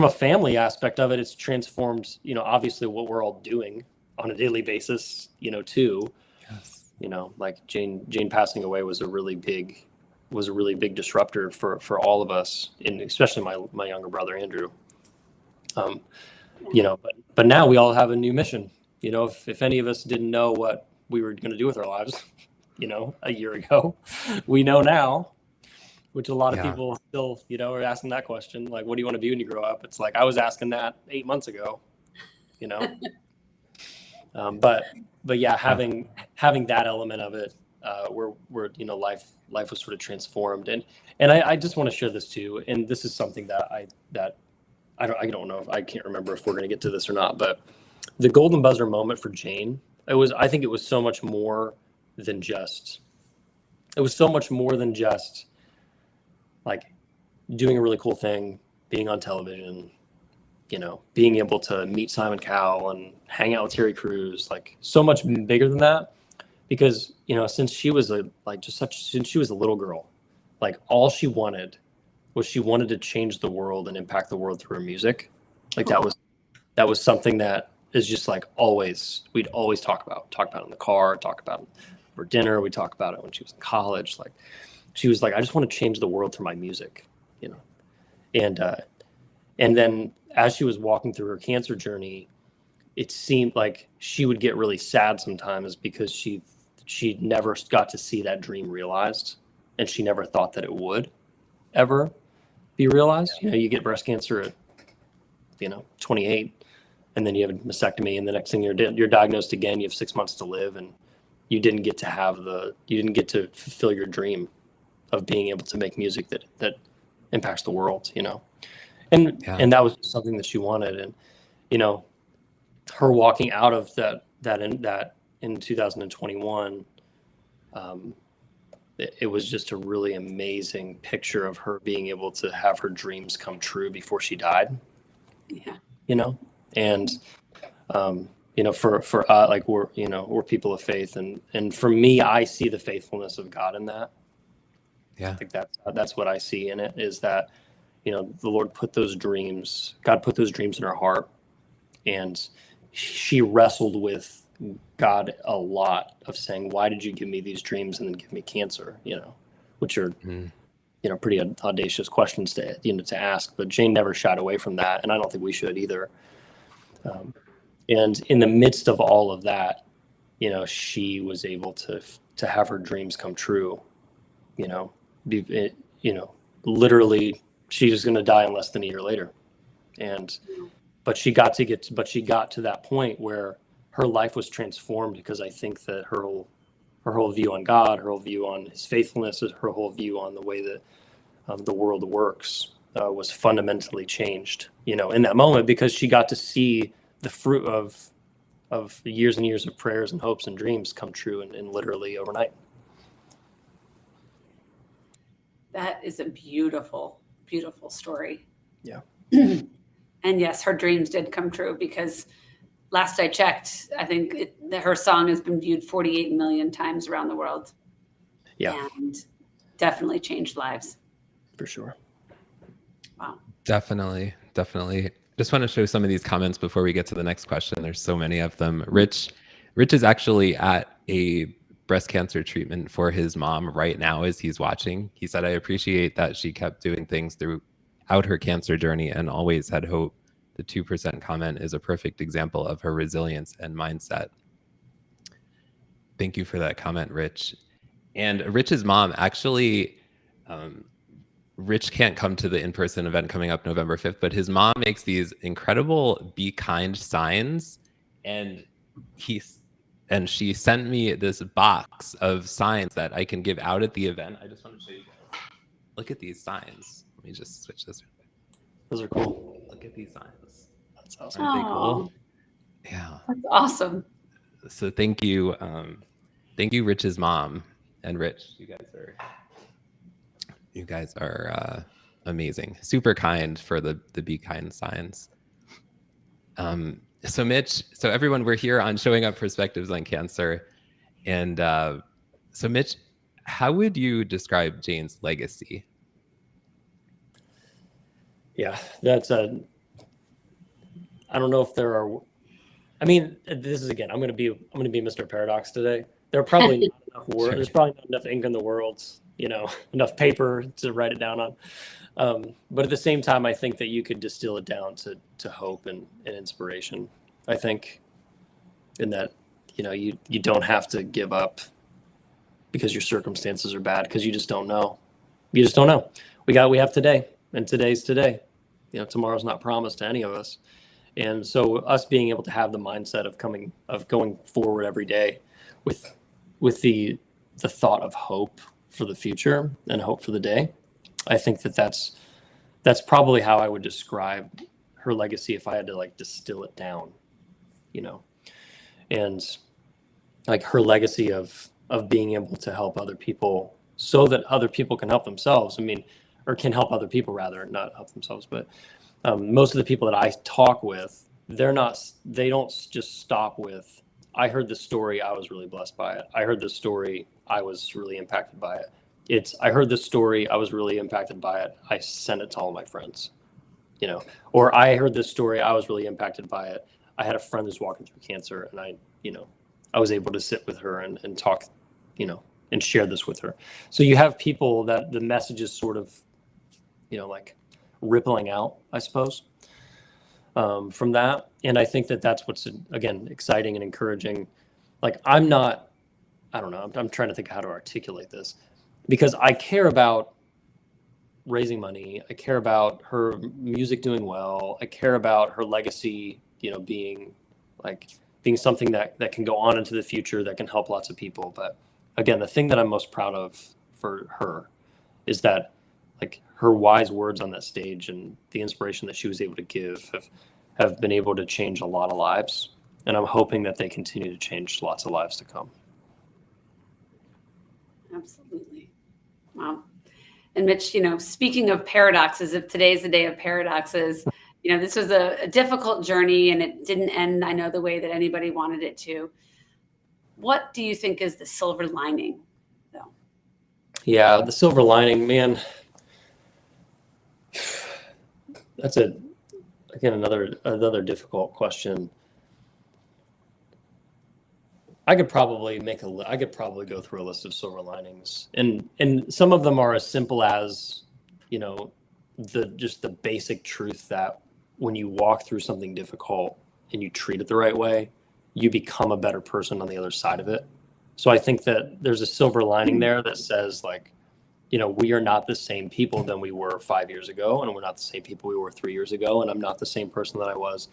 family aspect of it, it's transformed, you know, obviously what we're all doing on a daily basis, you know, too. Yes. You know, like Jane passing away was a really big disruptor for all of us, and especially my younger brother Andrew. You know, but now we all have a new mission. You know, if any of us didn't know what we were going to do with our lives, you know, a year ago, we know now, which a lot of people still, you know, are asking that question. Like, what do you want to be when you grow up? It's like, I was asking that 8 months ago, you know? But yeah, having that element of it, where you know, life was sort of transformed. And I just want to share this too. And this is something that I don't know if I can't remember if we're going to get to this or not, but the golden buzzer moment for Jane, I think it was so much more than just like doing a really cool thing, being on television, you know, being able to meet Simon Cowell and hang out with Terry Crews, like so much bigger than that. Because, you know, since she was a little girl, like all she wanted to change the world and impact the world through her music. Like that was something that is just like we'd always talk about in the car, talk about it for dinner. We talk about it when she was in college. Like she was like, I just want to change the world through my music, you know? And then as she was walking through her cancer journey, it seemed like she would get really sad sometimes because she never got to see that dream realized, and she never thought that it would ever be realized. You know, you get breast cancer at, you know, 28, and then you have a mastectomy, and the next thing you're diagnosed again, you have 6 months to live, and you didn't get to fulfill your dream of being able to make music that impacts the world, you know. And that was something that she wanted. And, you know, her walking out of that in 2021, it was just a really amazing picture of her being able to have her dreams come true before she died. Yeah. You know, and, you know, for like we're people of faith, and for me, I see the faithfulness of God in that. Yeah. I think that's what I see in it, is that, you know, the Lord God put those dreams in her heart, and she wrestled with God a lot of saying, why did you give me these dreams and then give me cancer, you know, which are, you know, pretty audacious questions to ask, but Jane never shied away from that. And I don't think we should either. And in the midst of all of that, you know, she was able to have her dreams come true, you know, literally she was going to die in less than a year later. But she got to that point where her life was transformed, because I think that her whole view on God, her whole view on his faithfulness, her whole view on the way that the world works was fundamentally changed, you know, in that moment, because she got to see the fruit of years and years of prayers and hopes and dreams come true in literally overnight. That is a beautiful, beautiful story. Yeah. And yes, her dreams did come true, because last I checked, I think her song has been viewed 48 million times around the world. Yeah. And definitely changed lives. For sure. Definitely. Just want to show some of these comments before we get to the next question. There's so many of them. Rich is actually at a breast cancer treatment for his mom right now as he's watching. He said, I appreciate that she kept doing things throughout her cancer journey and always had hope. The 2% comment is a perfect example of her resilience and mindset. Thank you for that comment, Rich. And Rich's mom actually, Rich can't come to the in-person event coming up November 5th, but his mom makes these incredible be kind signs. And she sent me this box of signs that I can give out at the event. I just want to show you guys. Look at these signs. Let me just switch this. Those are cool. Look at these signs. That's awesome. Aren't they cool? Yeah. That's awesome. So thank you, Rich's mom. And Rich, you guys are amazing. Super kind for the be kind signs. So Mitch, so everyone, we're here on Showing Up Perspectives on Cancer. And so Mitch, how would you describe Jane's legacy? Yeah, that's I don't know if there are, I mean, this is, again, I'm going to be Mr. Paradox today. There are probably not enough words. Sure. There's probably not enough ink in the world, enough paper to write it down on. But at the same time, I think that you could distill it down to hope and inspiration. I think in that, you don't have to give up because your circumstances are bad, because you just don't know. You just don't know. We have today, and today's today. Tomorrow's not promised to any of us. And so us being able to have the mindset of going forward every day with the thought of hope for the future and hope for the day, I think that's probably how I would describe her legacy if I had to distill it down, and her legacy of being able to help other people so that other people can help themselves. Or can help other people, rather, not help themselves. But most of the people that I talk with, they don't just stop with, I heard this story, I was really blessed by it. I heard this story, I was really impacted by it. I heard this story, I was really impacted by it. I sent it to all my friends, or I heard this story, I was really impacted by it. I had a friend who's walking through cancer, and I was able to sit with her and talk, and share this with her. So you have people that the message is sort of, rippling out, I suppose, from that. And I think that's what's, again, exciting and encouraging. I'm trying to think how to articulate this, because I care about raising money. I care about her music doing well. I care about her legacy, being something that can go on into the future, that can help lots of people. But again, the thing that I'm most proud of for her is that her wise words on that stage and the inspiration that she was able to give have been able to change a lot of lives. And I'm hoping that they continue to change lots of lives to come. Absolutely. Wow. And Mitch, speaking of paradoxes, if today's the day of paradoxes, this was a difficult journey and it didn't end, I know, the way that anybody wanted it to. What do you think is the silver lining, though? Yeah, the silver lining, man. That's another difficult question. I could probably go through a list of silver linings, and some of them are as simple as, the basic truth that when you walk through something difficult and you treat it the right way, you become a better person on the other side of it. So I think that there's a silver lining there that says, we are not the same people than we were 5 years ago, and we're not the same people we were 3 years ago, and I'm not the same person that I was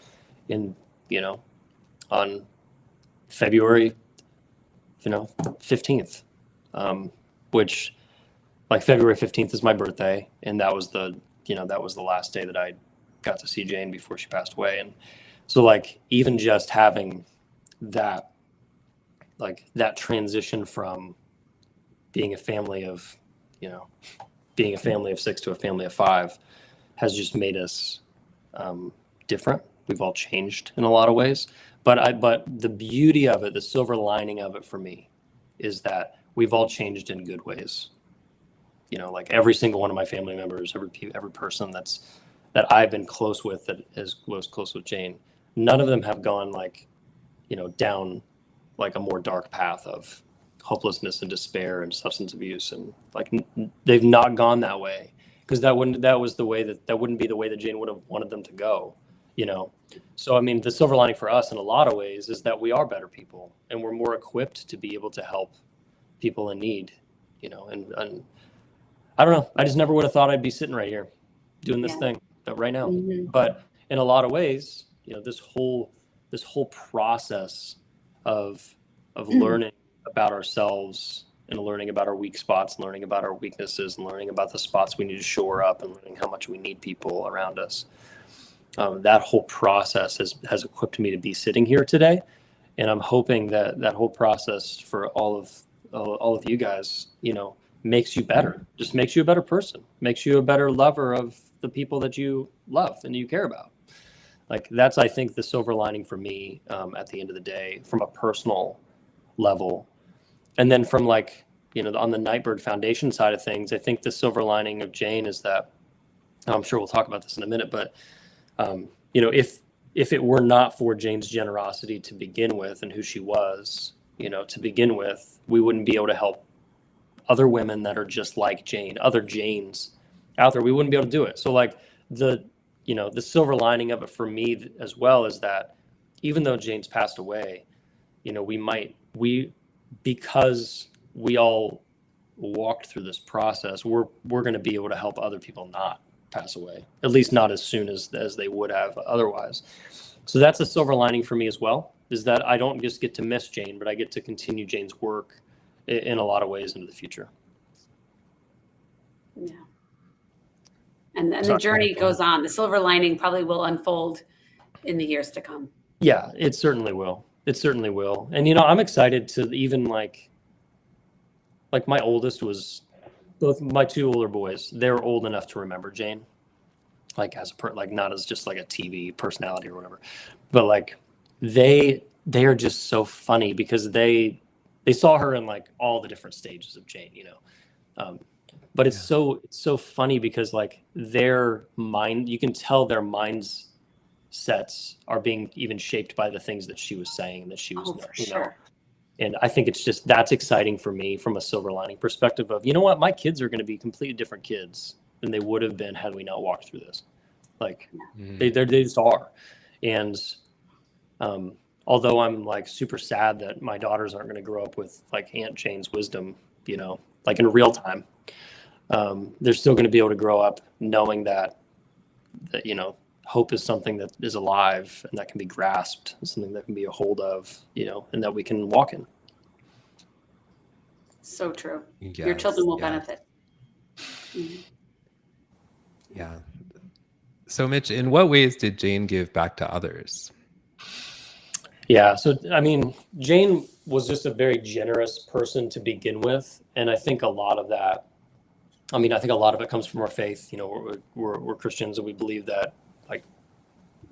on February 15th, which February 15th is my birthday, and that was the last day that I got to see Jane before she passed away. And so even just having that transition from being a family of 6 to a family of 5 has just made us different. We've all changed in a lot of ways, but the beauty of it, the silver lining of it for me, is that we've all changed in good ways. Every single one of my family members, every person that's that I've been close with, that is close with Jane, none of them have gone like, down like a more dark path of hopelessness and despair and substance abuse, and like they've not gone that way, because that wouldn't be the way that Jane would have wanted them to go. So I mean, the silver lining for us in a lot of ways is that we are better people, and we're more equipped to be able to help people in need, and I don't know, I just never would have thought I'd be sitting right here doing this thing right now. But in a lot of ways, this whole process of learning about ourselves, and learning about our weak spots, learning about our weaknesses, and learning about the spots we need to shore up, and learning how much we need people around us. That whole process has equipped me to be sitting here today, and I'm hoping that whole process for all of you guys, makes you better. Just makes you a better person, makes you a better lover of the people that you love and you care about. Like, that's, I think, the silver lining for me at the end of the day, from a personal level. And then from like, on the Nightbirde Foundation side of things, I think the silver lining of Jane is that, I'm sure we'll talk about this in a minute, but if it were not for Jane's generosity to begin with, and who she was, to begin with, we wouldn't be able to help other women that are just like Jane, other Janes out there. We wouldn't be able to do it. So like the silver lining of it for me as well is that even though Jane's passed away, because we all walked through this process, we're going to be able to help other people not pass away, at least not as soon as they would have otherwise. So that's a silver lining for me as well, is that I don't just get to miss Jane, but I get to continue Jane's work in a lot of ways into the future. Yeah. And the journey goes on. The silver lining probably will unfold in the years to come. Yeah, it certainly will. It certainly will. And, I'm excited to even like my oldest was, both my two older boys, they're old enough to remember Jane, like not as just like a TV personality or whatever, but like they are just so funny because they saw her in like all the different stages of Jane, but it's so funny because like their mind, you can tell their minds sets are being even shaped by the things that she was saying, that she was, sure. And I think it's just, that's exciting for me from a silver lining perspective of, what, my kids are going to be completely different kids than they would have been had we not walked through this. Like they just are. And although I'm like super sad that my daughters aren't going to grow up with like Aunt Jane's wisdom, like in real time, they're still going to be able to grow up knowing that hope is something that is alive and that can be grasped, something that can be a hold of, and that we can walk in. So true. Yes, your children will benefit. Mm-hmm. Yeah. So Mitch, in what ways did Jane give back to others? Yeah. So, I mean, Jane was just a very generous person to begin with. And I think a lot of that, it comes from our faith. We're Christians, and we believe that like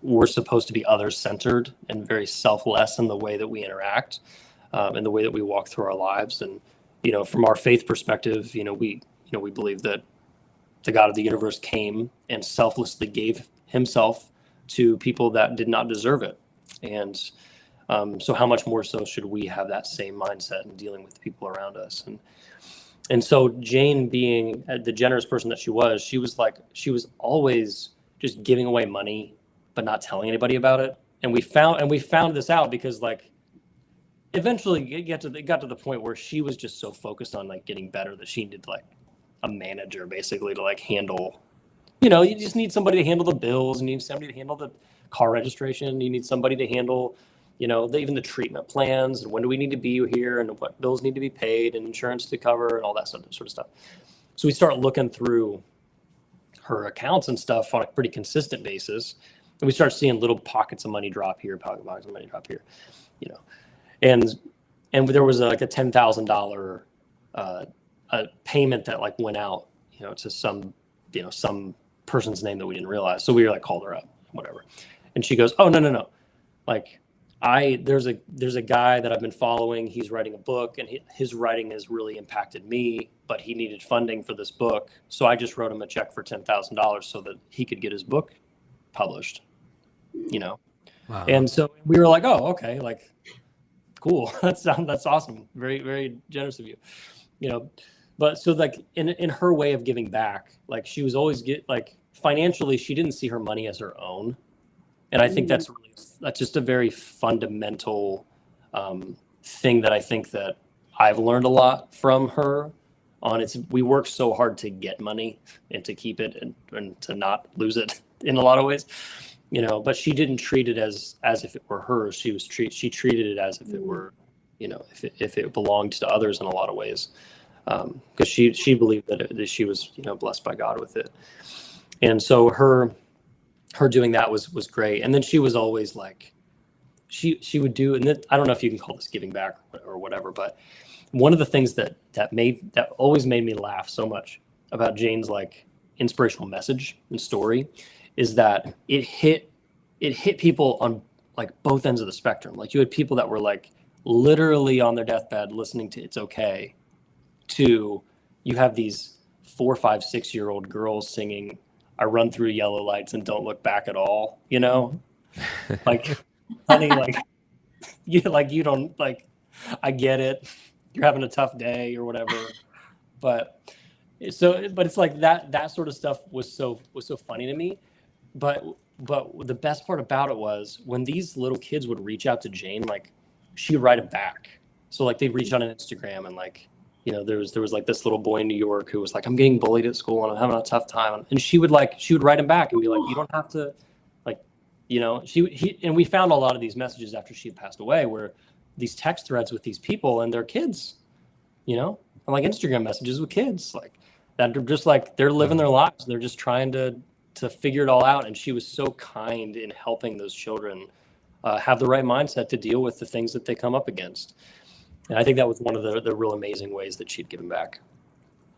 we're supposed to be other-centered and very selfless in the way that we interact, and the way that we walk through our lives. And, from our faith perspective, we believe that the God of the universe came and selflessly gave himself to people that did not deserve it. And so how much more so should we have that same mindset in dealing with the people around us? And so Jane, being the generous person that she was always just giving away money, but not telling anybody about it. And we found this out because like eventually it got to the point where she was just so focused on like getting better that she needed like a manager basically to like handle, you just need somebody to handle the bills, and you need somebody to handle the car registration. You need somebody to handle, even the treatment plans, and when do we need to be here, and what bills need to be paid, and insurance to cover, and all that sort of stuff. So we start looking through her accounts and stuff on a pretty consistent basis, and we start seeing little pockets of money drop here, pockets of money drop here, and there was like a $10,000 a payment that like went out, to some person's name that we didn't realize. So we like called her up, whatever, and she goes, "Oh, no, like there's a guy that I've been following. He's writing a book, and his writing has really impacted me, but he needed funding for this book. So I just wrote him a check for $10,000 so that he could get his book published, you know? Wow. And so we were like, oh, okay, like, cool. That's awesome. Very, very generous of you, you know? But so like in her way of giving back, like she was always financially, she didn't see her money as her own. And I think that's just a very fundamental thing that I think that I've learned a lot from her on. We work so hard to get money and to keep it and to not lose it in a lot of ways, you know, but she didn't treat it as if it were hers. She treated it as if it were, you know, if it belonged to others in a lot of ways. Because she believed that she was, you know, blessed by God with it. And so her doing that was great. And then she was always like, she would do, and I don't know if you can call this giving back or whatever, but one of the things that always made me laugh so much about Jane's like inspirational message and story is that it hit people on like both ends of the spectrum. Like you had people that were like literally on their deathbed listening to It's Okay, to you have these 4, 5, 6-year-old girls singing I run through yellow lights and don't look back at all, you know? Like, honey, like you don't like, I get it. You're having a tough day or whatever. But it's like that sort of stuff was so funny to me. But the best part about it was when these little kids would reach out to Jane, like she'd write it back. So like they'd reach out on Instagram and like, you know, there was like this little boy in New York who was like, I'm getting bullied at school and I'm having a tough time. And she would write him back and be like, you don't have to, like, you know, and we found a lot of these messages after she had passed away where these text threads with these people and their kids, you know, and like Instagram messages with kids like that are just like, they're living their lives. They're just trying to figure it all out. And she was so kind in helping those children have the right mindset to deal with the things that they come up against. And I think that was one of the real amazing ways that she'd given back.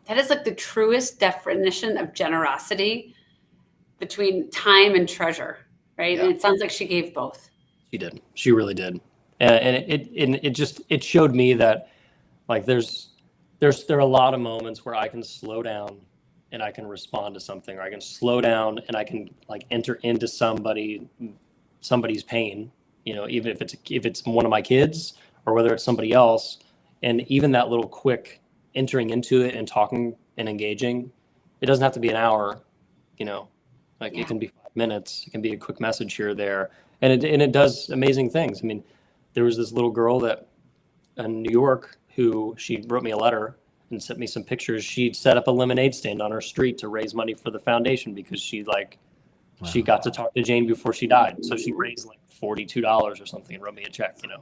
That is like the truest definition of generosity between time and treasure, right? Yeah. And it sounds like she gave both. She did. She really did. And it showed me that like there are a lot of moments where I can slow down and I can respond to something, or I can slow down and I can like enter into somebody's pain, you know, even if it's one of my kids or whether it's somebody else. And even that little quick entering into it and talking and engaging, it doesn't have to be an hour, you know, like It can be 5 minutes. It can be a quick message here or there. And it does amazing things. I mean, there was this little girl that in New York who she wrote me a letter and sent me some pictures. She'd set up a lemonade stand on her street to raise money for the foundation because she got to talk to Jane before she died. So she raised like $42 or something and wrote me a check, you know.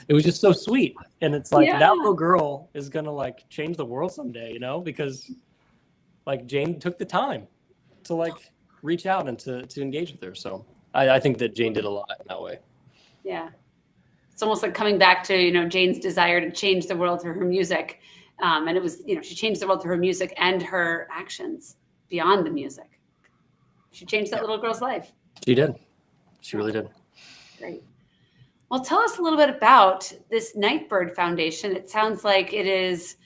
It was just so sweet. And it's like that little girl is going to like change the world someday, you know, because like Jane took the time to like reach out and to engage with her. So I think that Jane did a lot in that way. Yeah. It's almost like coming back to, you know, Jane's desire to change the world through her music. And it was, you know, she changed the world through her music and her actions beyond the music. She changed that little girl's life. She did. She really did. Great. Well, tell us a little bit about this Nightbirde Foundation. It sounds like it is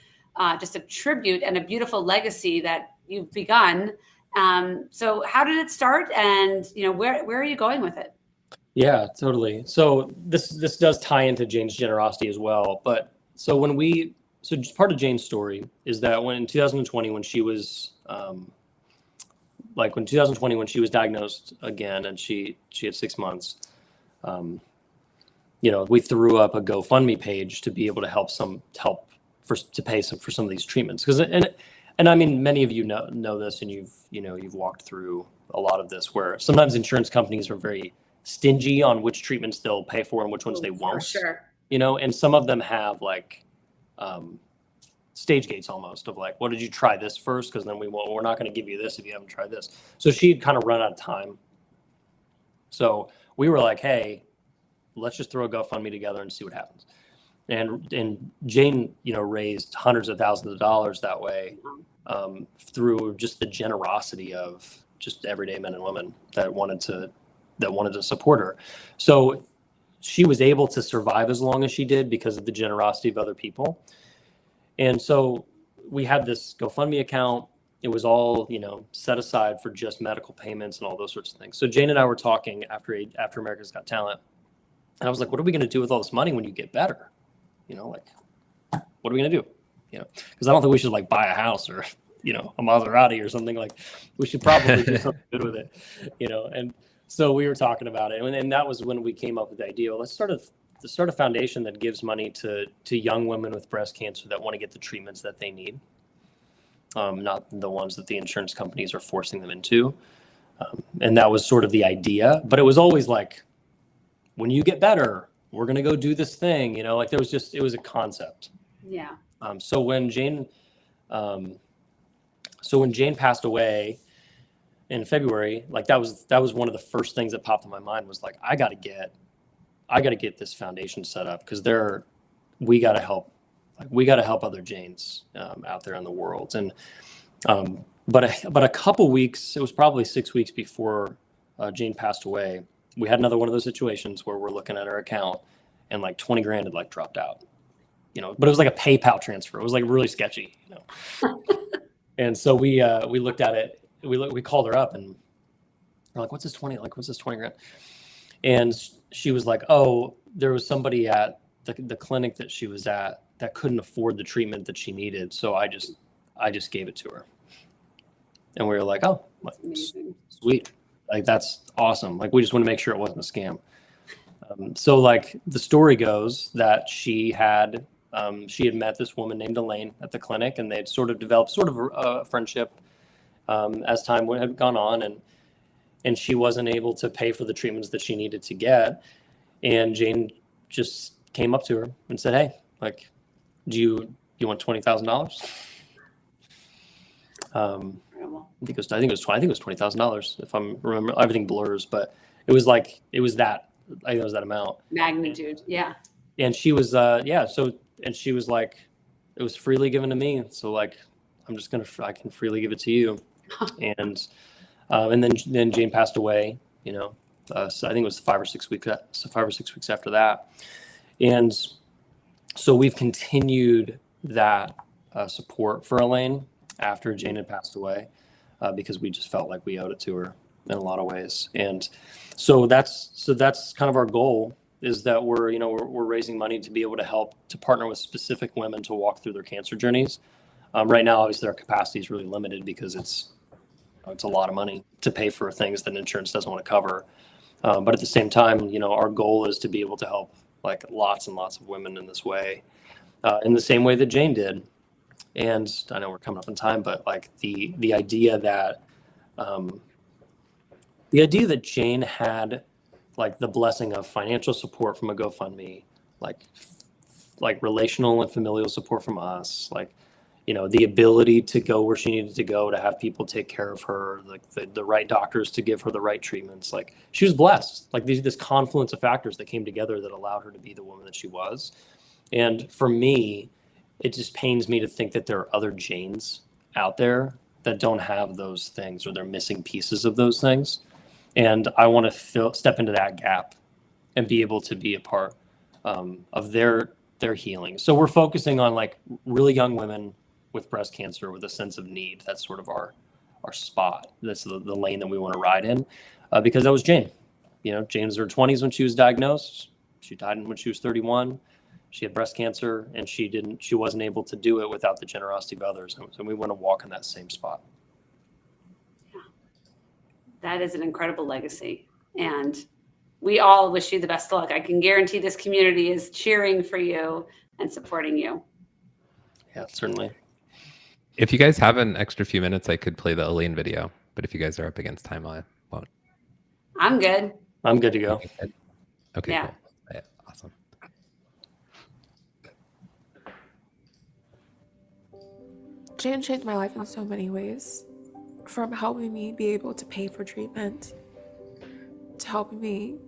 just a tribute and a beautiful legacy that you've begun. So how did it start, and you know, where are you going with it? Yeah, totally. So this does tie into Jane's generosity as well. But so just part of Jane's story is that when in 2020, when she was when she was diagnosed again and she had 6 months, you know, we threw up a GoFundMe page to be able to help to pay for some of these treatments. Because and I mean, many of you know this, and you've walked through a lot of this, where sometimes insurance companies are very stingy on which treatments they'll pay for and which ones they won't. For sure. You know, and some of them have like stage gates almost of like, well, did you try this first? Because then we're not going to give you this if you haven't tried this. So she'd kind of run out of time. So we were like, hey, let's just throw a GoFundMe together and see what happens. And Jane, you know, raised hundreds of thousands of dollars that way through just the generosity of just everyday men and women that wanted to support her. So she was able to survive as long as she did because of the generosity of other people. And so we had this GoFundMe account. It was all, set aside for just medical payments and all those sorts of things. So Jane and I were talking after America's Got Talent, and I was like, what are we going to do with all this money when you get better? What are we going to do? Because I don't think we should like buy a house or, a Maserati or something. Like, we should probably do something good with it, And so we were talking about it, and that was when we came up with the idea. Well, let's start a foundation that gives money to young women with breast cancer that want to get the treatments that they need, not the ones that the insurance companies are forcing them into. And that was sort of the idea. But it was always like, when you get better, we're going to go do this thing. It was a concept. Yeah. So when Jane passed away in February, like that was one of the first things that popped in my mind was like, I got to get this foundation set up, because we got to help other Janes out there in the world. And but a couple weeks, it was probably 6 weeks before Jane passed away, we had another one of those situations where we're looking at our account and like 20 grand had like dropped out, but it was like a PayPal transfer. It was like really sketchy, And so we looked at it. We called her up and we're like, what's this 20 grand? And she was like, oh, there was somebody at the clinic that she was at that couldn't afford the treatment that she needed. So I just gave it to her. And we were like, oh, sweet. Like, that's awesome. Like, we just want to make sure it wasn't a scam. So like the story goes that she had met this woman named Elaine at the clinic, and they had sort of developed a friendship as time had gone on, and she wasn't able to pay for the treatments that she needed to get. And Jane just came up to her and said, hey, like, do you want $20,000? I think it was $20,000 if I'm remember. Everything blurs, but it was that. I think it was that amount. Magnitude, yeah. And she was and she was like, it was freely given to me, so like, I can freely give it to you. And then Jane passed away. So I think it was 5 or 6 weeks after that. And so we've continued that support for Elaine after Jane had passed away, because we just felt like we owed it to her in a lot of ways. And so that's kind of our goal, is that we're raising money to be able to partner with specific women to walk through their cancer journeys. Right now, obviously, our capacity is really limited because it's a lot of money to pay for things that insurance doesn't want to cover. But at the same time, our goal is to be able to help like lots and lots of women in this way, in the same way that Jane did. And I know we're coming up in time, but like the idea that Jane had like the blessing of financial support from a GoFundMe, like relational and familial support from us, like, the ability to go where she needed to go, to have people take care of her, like the right doctors to give her the right treatments. Like, she was blessed, like this confluence of factors that came together that allowed her to be the woman that she was. And for me, it just pains me to think that there are other Janes out there that don't have those things, or they're missing pieces of those things. And I want to step into that gap and be able to be a part of their healing. So we're focusing on like really young women with breast cancer with a sense of need. That's sort of our spot. That's the lane that we want to ride in, because that was Jane. Jane was in her 20s when she was diagnosed. She died when she was 31. She had breast cancer, and she wasn't able to do it without the generosity of others. And we want to walk in that same spot. That is an incredible legacy. And we all wish you the best of luck. I can guarantee this community is cheering for you and supporting you. Yeah, certainly. If you guys have an extra few minutes, I could play the Elaine video. But if you guys are up against time, I won't. I'm good. I'm good to go. Okay, Yeah. cool. Yeah, awesome. Jane changed my life in so many ways, from helping me be able to pay for treatment, to helping me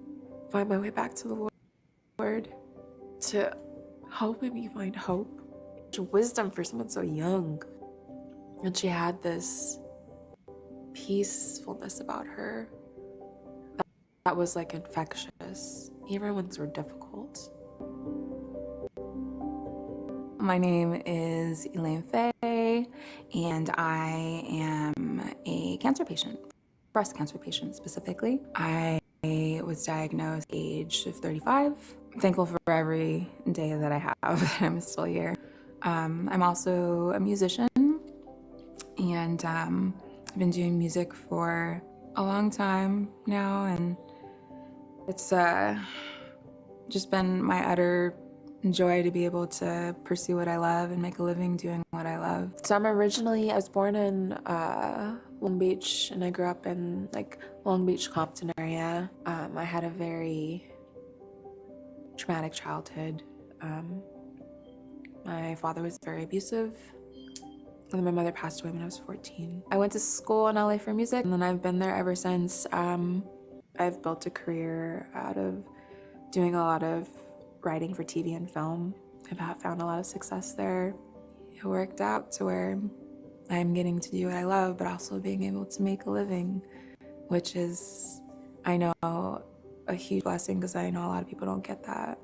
find my way back to the Lord, to helping me find hope, to wisdom for someone so young. And she had this peacefulness about her that was like infectious. Everyone's were difficult. My name is Elaine Faye, and I am a cancer patient, breast cancer patient specifically. I was diagnosed at the age of 35. I'm thankful for every day that I have that I'm still here. I'm also a musician, and I've been doing music for a long time now, and it's just been my utter joy to be able to pursue what I love and make a living doing what I love. So I was born in Long Beach, and I grew up in like Long Beach, Compton area. I had a very traumatic childhood. My father was very abusive, and then my mother passed away when I was 14. I went to school in LA for music, and then I've been there ever since. I've built a career out of doing a lot of writing for TV and film. I've found a lot of success there. It worked out to where I'm getting to do what I love, but also being able to make a living, which is, I know, a huge blessing because I know a lot of people don't get that.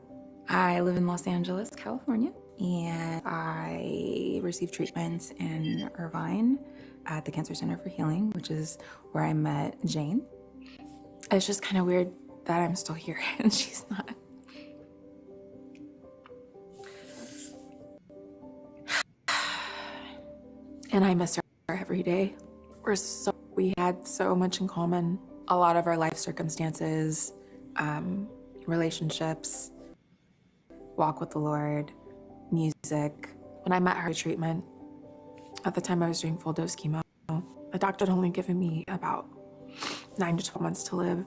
I live in Los Angeles, California, and I received treatment in Irvine at the Cancer Center for Healing, which is where I met Jane. It's just kind of weird that I'm still here and she's not. And I miss her every day. We had so much in common. A lot of our life circumstances, relationships, walk with the Lord, music. When I met her treatment, at the time I was doing full dose chemo, the doctor had only given me about 9 to 12 months to live.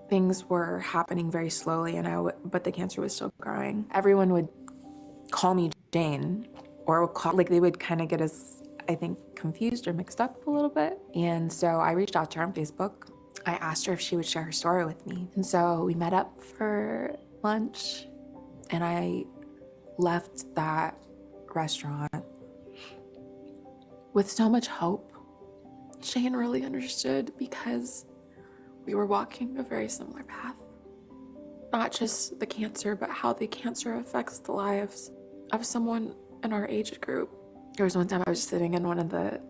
Things were happening very slowly, but the cancer was still growing. Everyone would call me Jane, or they would kind of get us, I think, confused or mixed up a little bit. And so I reached out to her on Facebook. I asked her if she would share her story with me. And so we met up for lunch, and I left that restaurant with so much hope. Jane really understood because we were walking a very similar path. Not just the cancer, but how the cancer affects the lives of someone in our age group. There was one time I was sitting in one of the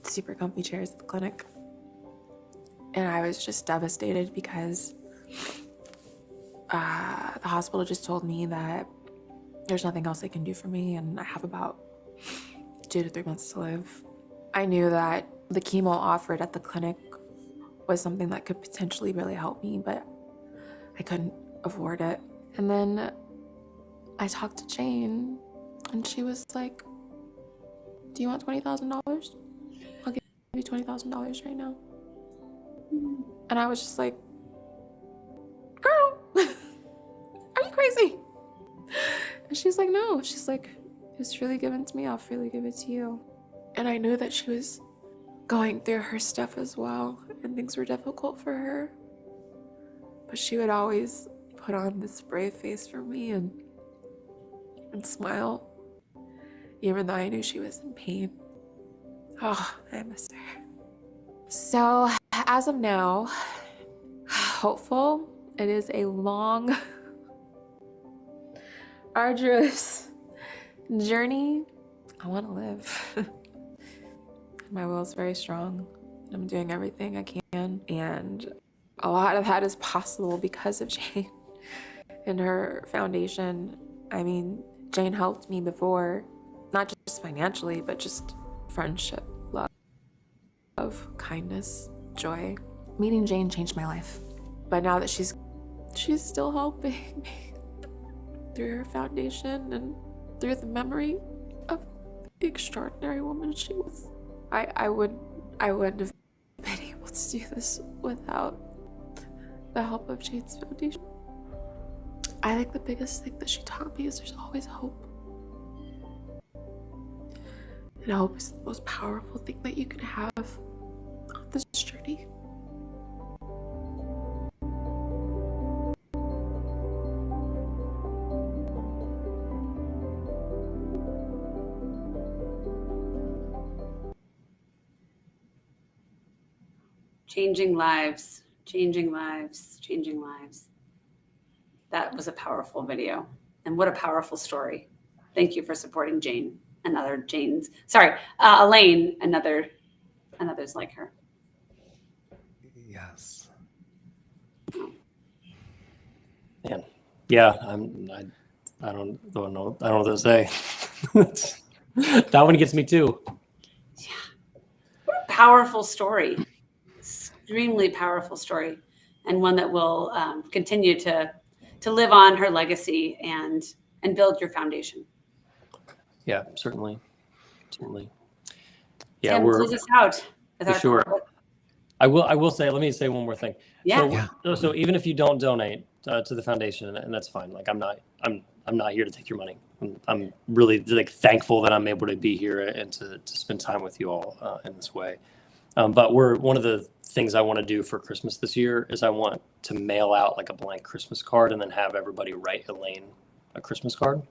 super comfy chairs at the clinic, and I was just devastated because the hospital just told me that there's nothing else they can do for me, and I have about 2 to 3 months to live. I knew that the chemo offered at the clinic was something that could potentially really help me, but I couldn't afford it. And then I talked to Jane, and she was like, "Do you want $20,000? I'll give you $20,000 right now." And I was just like, "Girl, are you crazy?" And she's like, "No." She's like, "It's freely given to me, I'll freely give it to you." And I knew that she was going through her stuff as well, and things were difficult for her. But she would always put on this brave face for me and smile, even though I knew she was in pain. Oh, I miss her. So, as of now, hopeful. It is a long, arduous journey. I want to live. My will is very strong. I'm doing everything I can, and a lot of that is possible because of Jane and her foundation. I mean, Jane helped me before, not just financially, but just friendship, love, kindness, joy. Meeting Jane changed my life. But now that she's still helping me through her foundation and through the memory of the extraordinary woman she was. I wouldn't have been able to do this without the help of Jane's foundation. I think the biggest thing that she taught me is there's always hope. And hope is the most powerful thing that you can have on this journey. Changing lives, changing lives, changing lives. That was a powerful video. And what a powerful story. Thank you for supporting Jane and other Janes. Sorry, Elaine and others like her. Yes. Man, yeah, I don't know what to say. That one gets me too. Yeah, what a powerful story. Extremely powerful story, and one that will continue to live on her legacy and build your foundation. Yeah, certainly. Yeah, Tim, close us out with for our sure. quote. I will say, let me say one more thing. Yeah. So even if you don't donate to the foundation, and that's fine. Like I'm not here to take your money. I'm really like thankful that I'm able to be here and to spend time with you all in this way. But one of the things I want to do for Christmas this year is I want to mail out like a blank Christmas card and then have everybody write Elaine a Christmas card,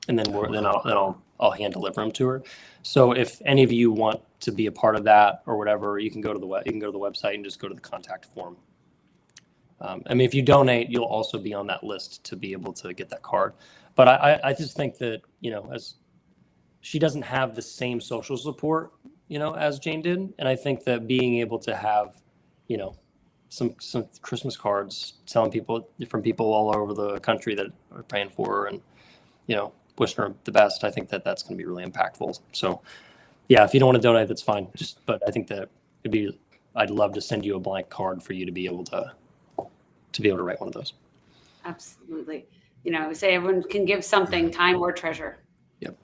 and then I'll hand deliver them to her. So if any of you want to be a part of that or whatever, you can go to the website and just go to the contact form. I mean, if you donate, you'll also be on that list to be able to get that card. But I just think that, as she doesn't have the same social support, as Jane did. And I think that being able to have, some Christmas cards telling people from people all over the country that are praying for her and, wishing her the best, I think that that's going to be really impactful. So yeah, if you don't want to donate, that's fine. But I think that I'd love to send you a blank card for you to be able to write one of those. Absolutely. We say everyone can give something, time or treasure. Yep.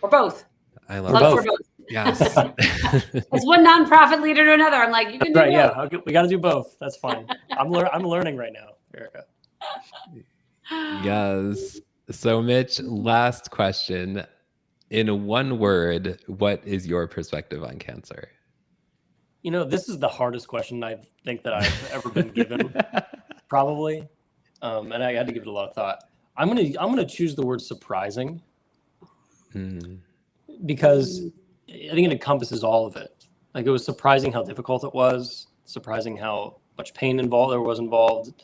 Or both. I love both. For both. Yes. As one nonprofit leader to another, I'm like, you can do Right. both. Yeah. We got to do both. That's fine. I'm learning right now, Erica. Yes. So Mitch, last question. In one word, what is your perspective on cancer? This is the hardest question I think that I've ever been given, probably. And I had to give it a lot of thought. I'm gonna choose the word surprising because I think it encompasses all of it. Like, it was surprising how difficult it was, surprising how much pain there was involved,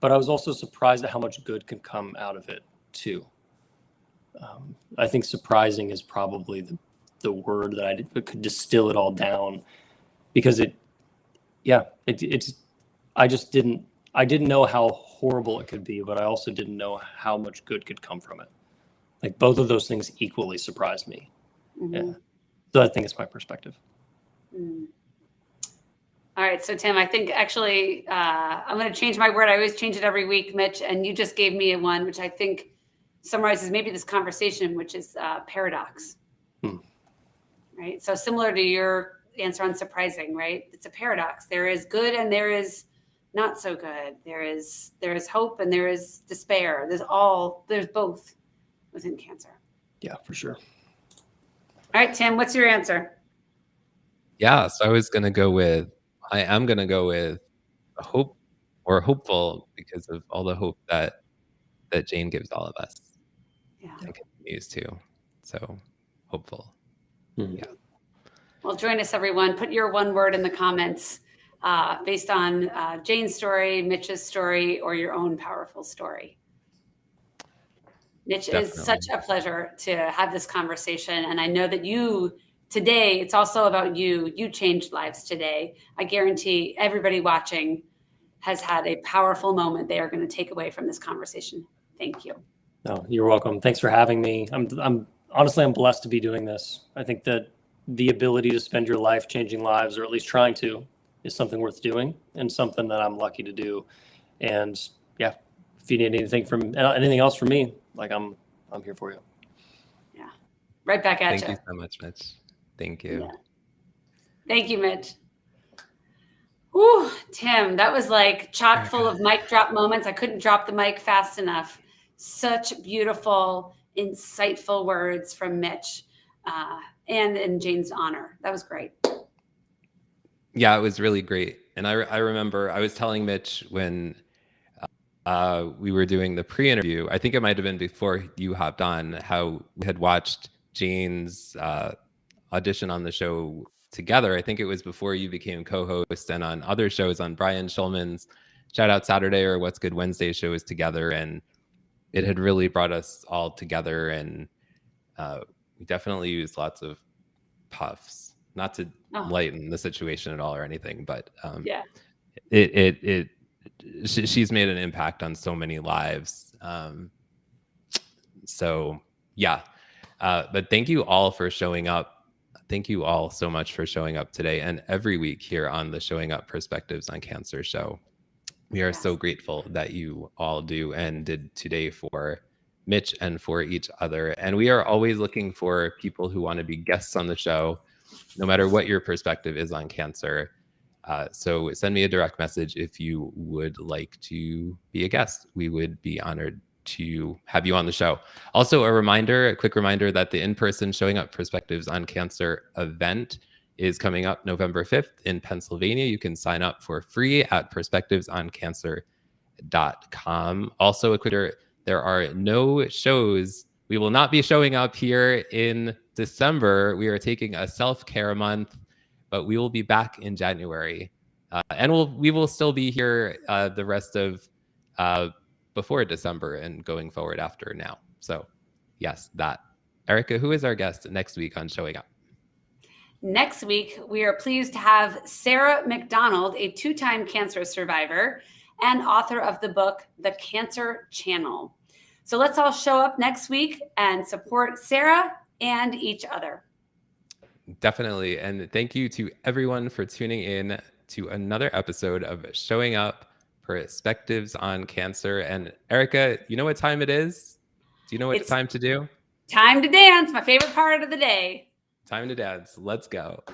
but I was also surprised at how much good could come out of it too. I think surprising is probably the word that I could distill it all down, because I didn't know how horrible it could be, but I also didn't know how much good could come from it. Like, both of those things equally surprised me. Mm-hmm. Yeah. So I think it's my perspective. Mm. All right. So Tim, I think actually I'm going to change my word. I always change it every week, Mitch. And you just gave me one, which I think summarizes maybe this conversation, which is paradox. Right. So similar to your answer on surprising, right? It's a paradox. There is good and there is not so good. There is hope and there is despair. There's both within cancer. Yeah, for sure. All right, Tim, what's your answer? Yeah, so I am going to go with hope, or hopeful, because of all the hope that Jane gives all of us. Yeah. And continues to. So hopeful. Yeah. Well, join us, everyone. Put your one word in the comments based on Jane's story, Mitch's story, or your own powerful story. Mitch, it is such a pleasure to have this conversation. And I know that today, it's also about you. You changed lives today. I guarantee everybody watching has had a powerful moment they are going to take away from this conversation. Thank you. No, you're welcome. Thanks for having me. I'm honestly blessed to be doing this. I think that the ability to spend your life changing lives, or at least trying to, is something worth doing and something that I'm lucky to do. And yeah, if you need anything else from me, like I'm here for you. Yeah. Right back at you. Thank you so much, Mitch. Thank you. Yeah. Thank you, Mitch. Whew, Tim, that was like chock full of mic drop moments. I couldn't drop the mic fast enough. Such beautiful, insightful words from Mitch and in Jane's honor. That was great. Yeah, it was really great. And I remember I was telling Mitch when we were doing the pre-interview, I think it might have been before you hopped on, how we had watched Jane's audition on the show together. I think it was before you became co-host, and on other shows, on Brian Schulman's Shout Out Saturday or What's Good Wednesday shows together, and it had really brought us all together. And we definitely used lots of puffs, not to lighten the situation at all or anything, but yeah, she's made an impact on so many lives. So yeah, but thank you all for showing up. Thank you all so much for showing up today and every week here on the Showing Up Perspectives on Cancer show. We are so grateful that you all do and did today for Mitch and for each other. And we are always looking for people who want to be guests on the show, no matter what your perspective is on cancer. So send me a direct message if you would like to be a guest. We would be honored to have you on the show. Also, a quick reminder that the in-person Showing Up Perspectives on Cancer event is coming up November 5th in Pennsylvania. You can sign up for free at perspectivesoncancer.com. Also, a quick, there are no shows. We will not be showing up here in December. We are taking a self-care month, but we will be back in January. And we will still be here the rest of before December and going forward after now. So yes, that. Erica, who is our guest next week on Showing Up? Next week, we are pleased to have Sarah McDonald, a 2-time cancer survivor and author of the book, The Cancer Channel. So let's all show up next week and support Sarah and each other. Definitely. And thank you to everyone for tuning in to another episode of Showing Up Perspectives on Cancer. And Erica, you know what time it is? Do you know what it's time to do? Time to dance, my favorite part of the day. Time to dance. Let's go.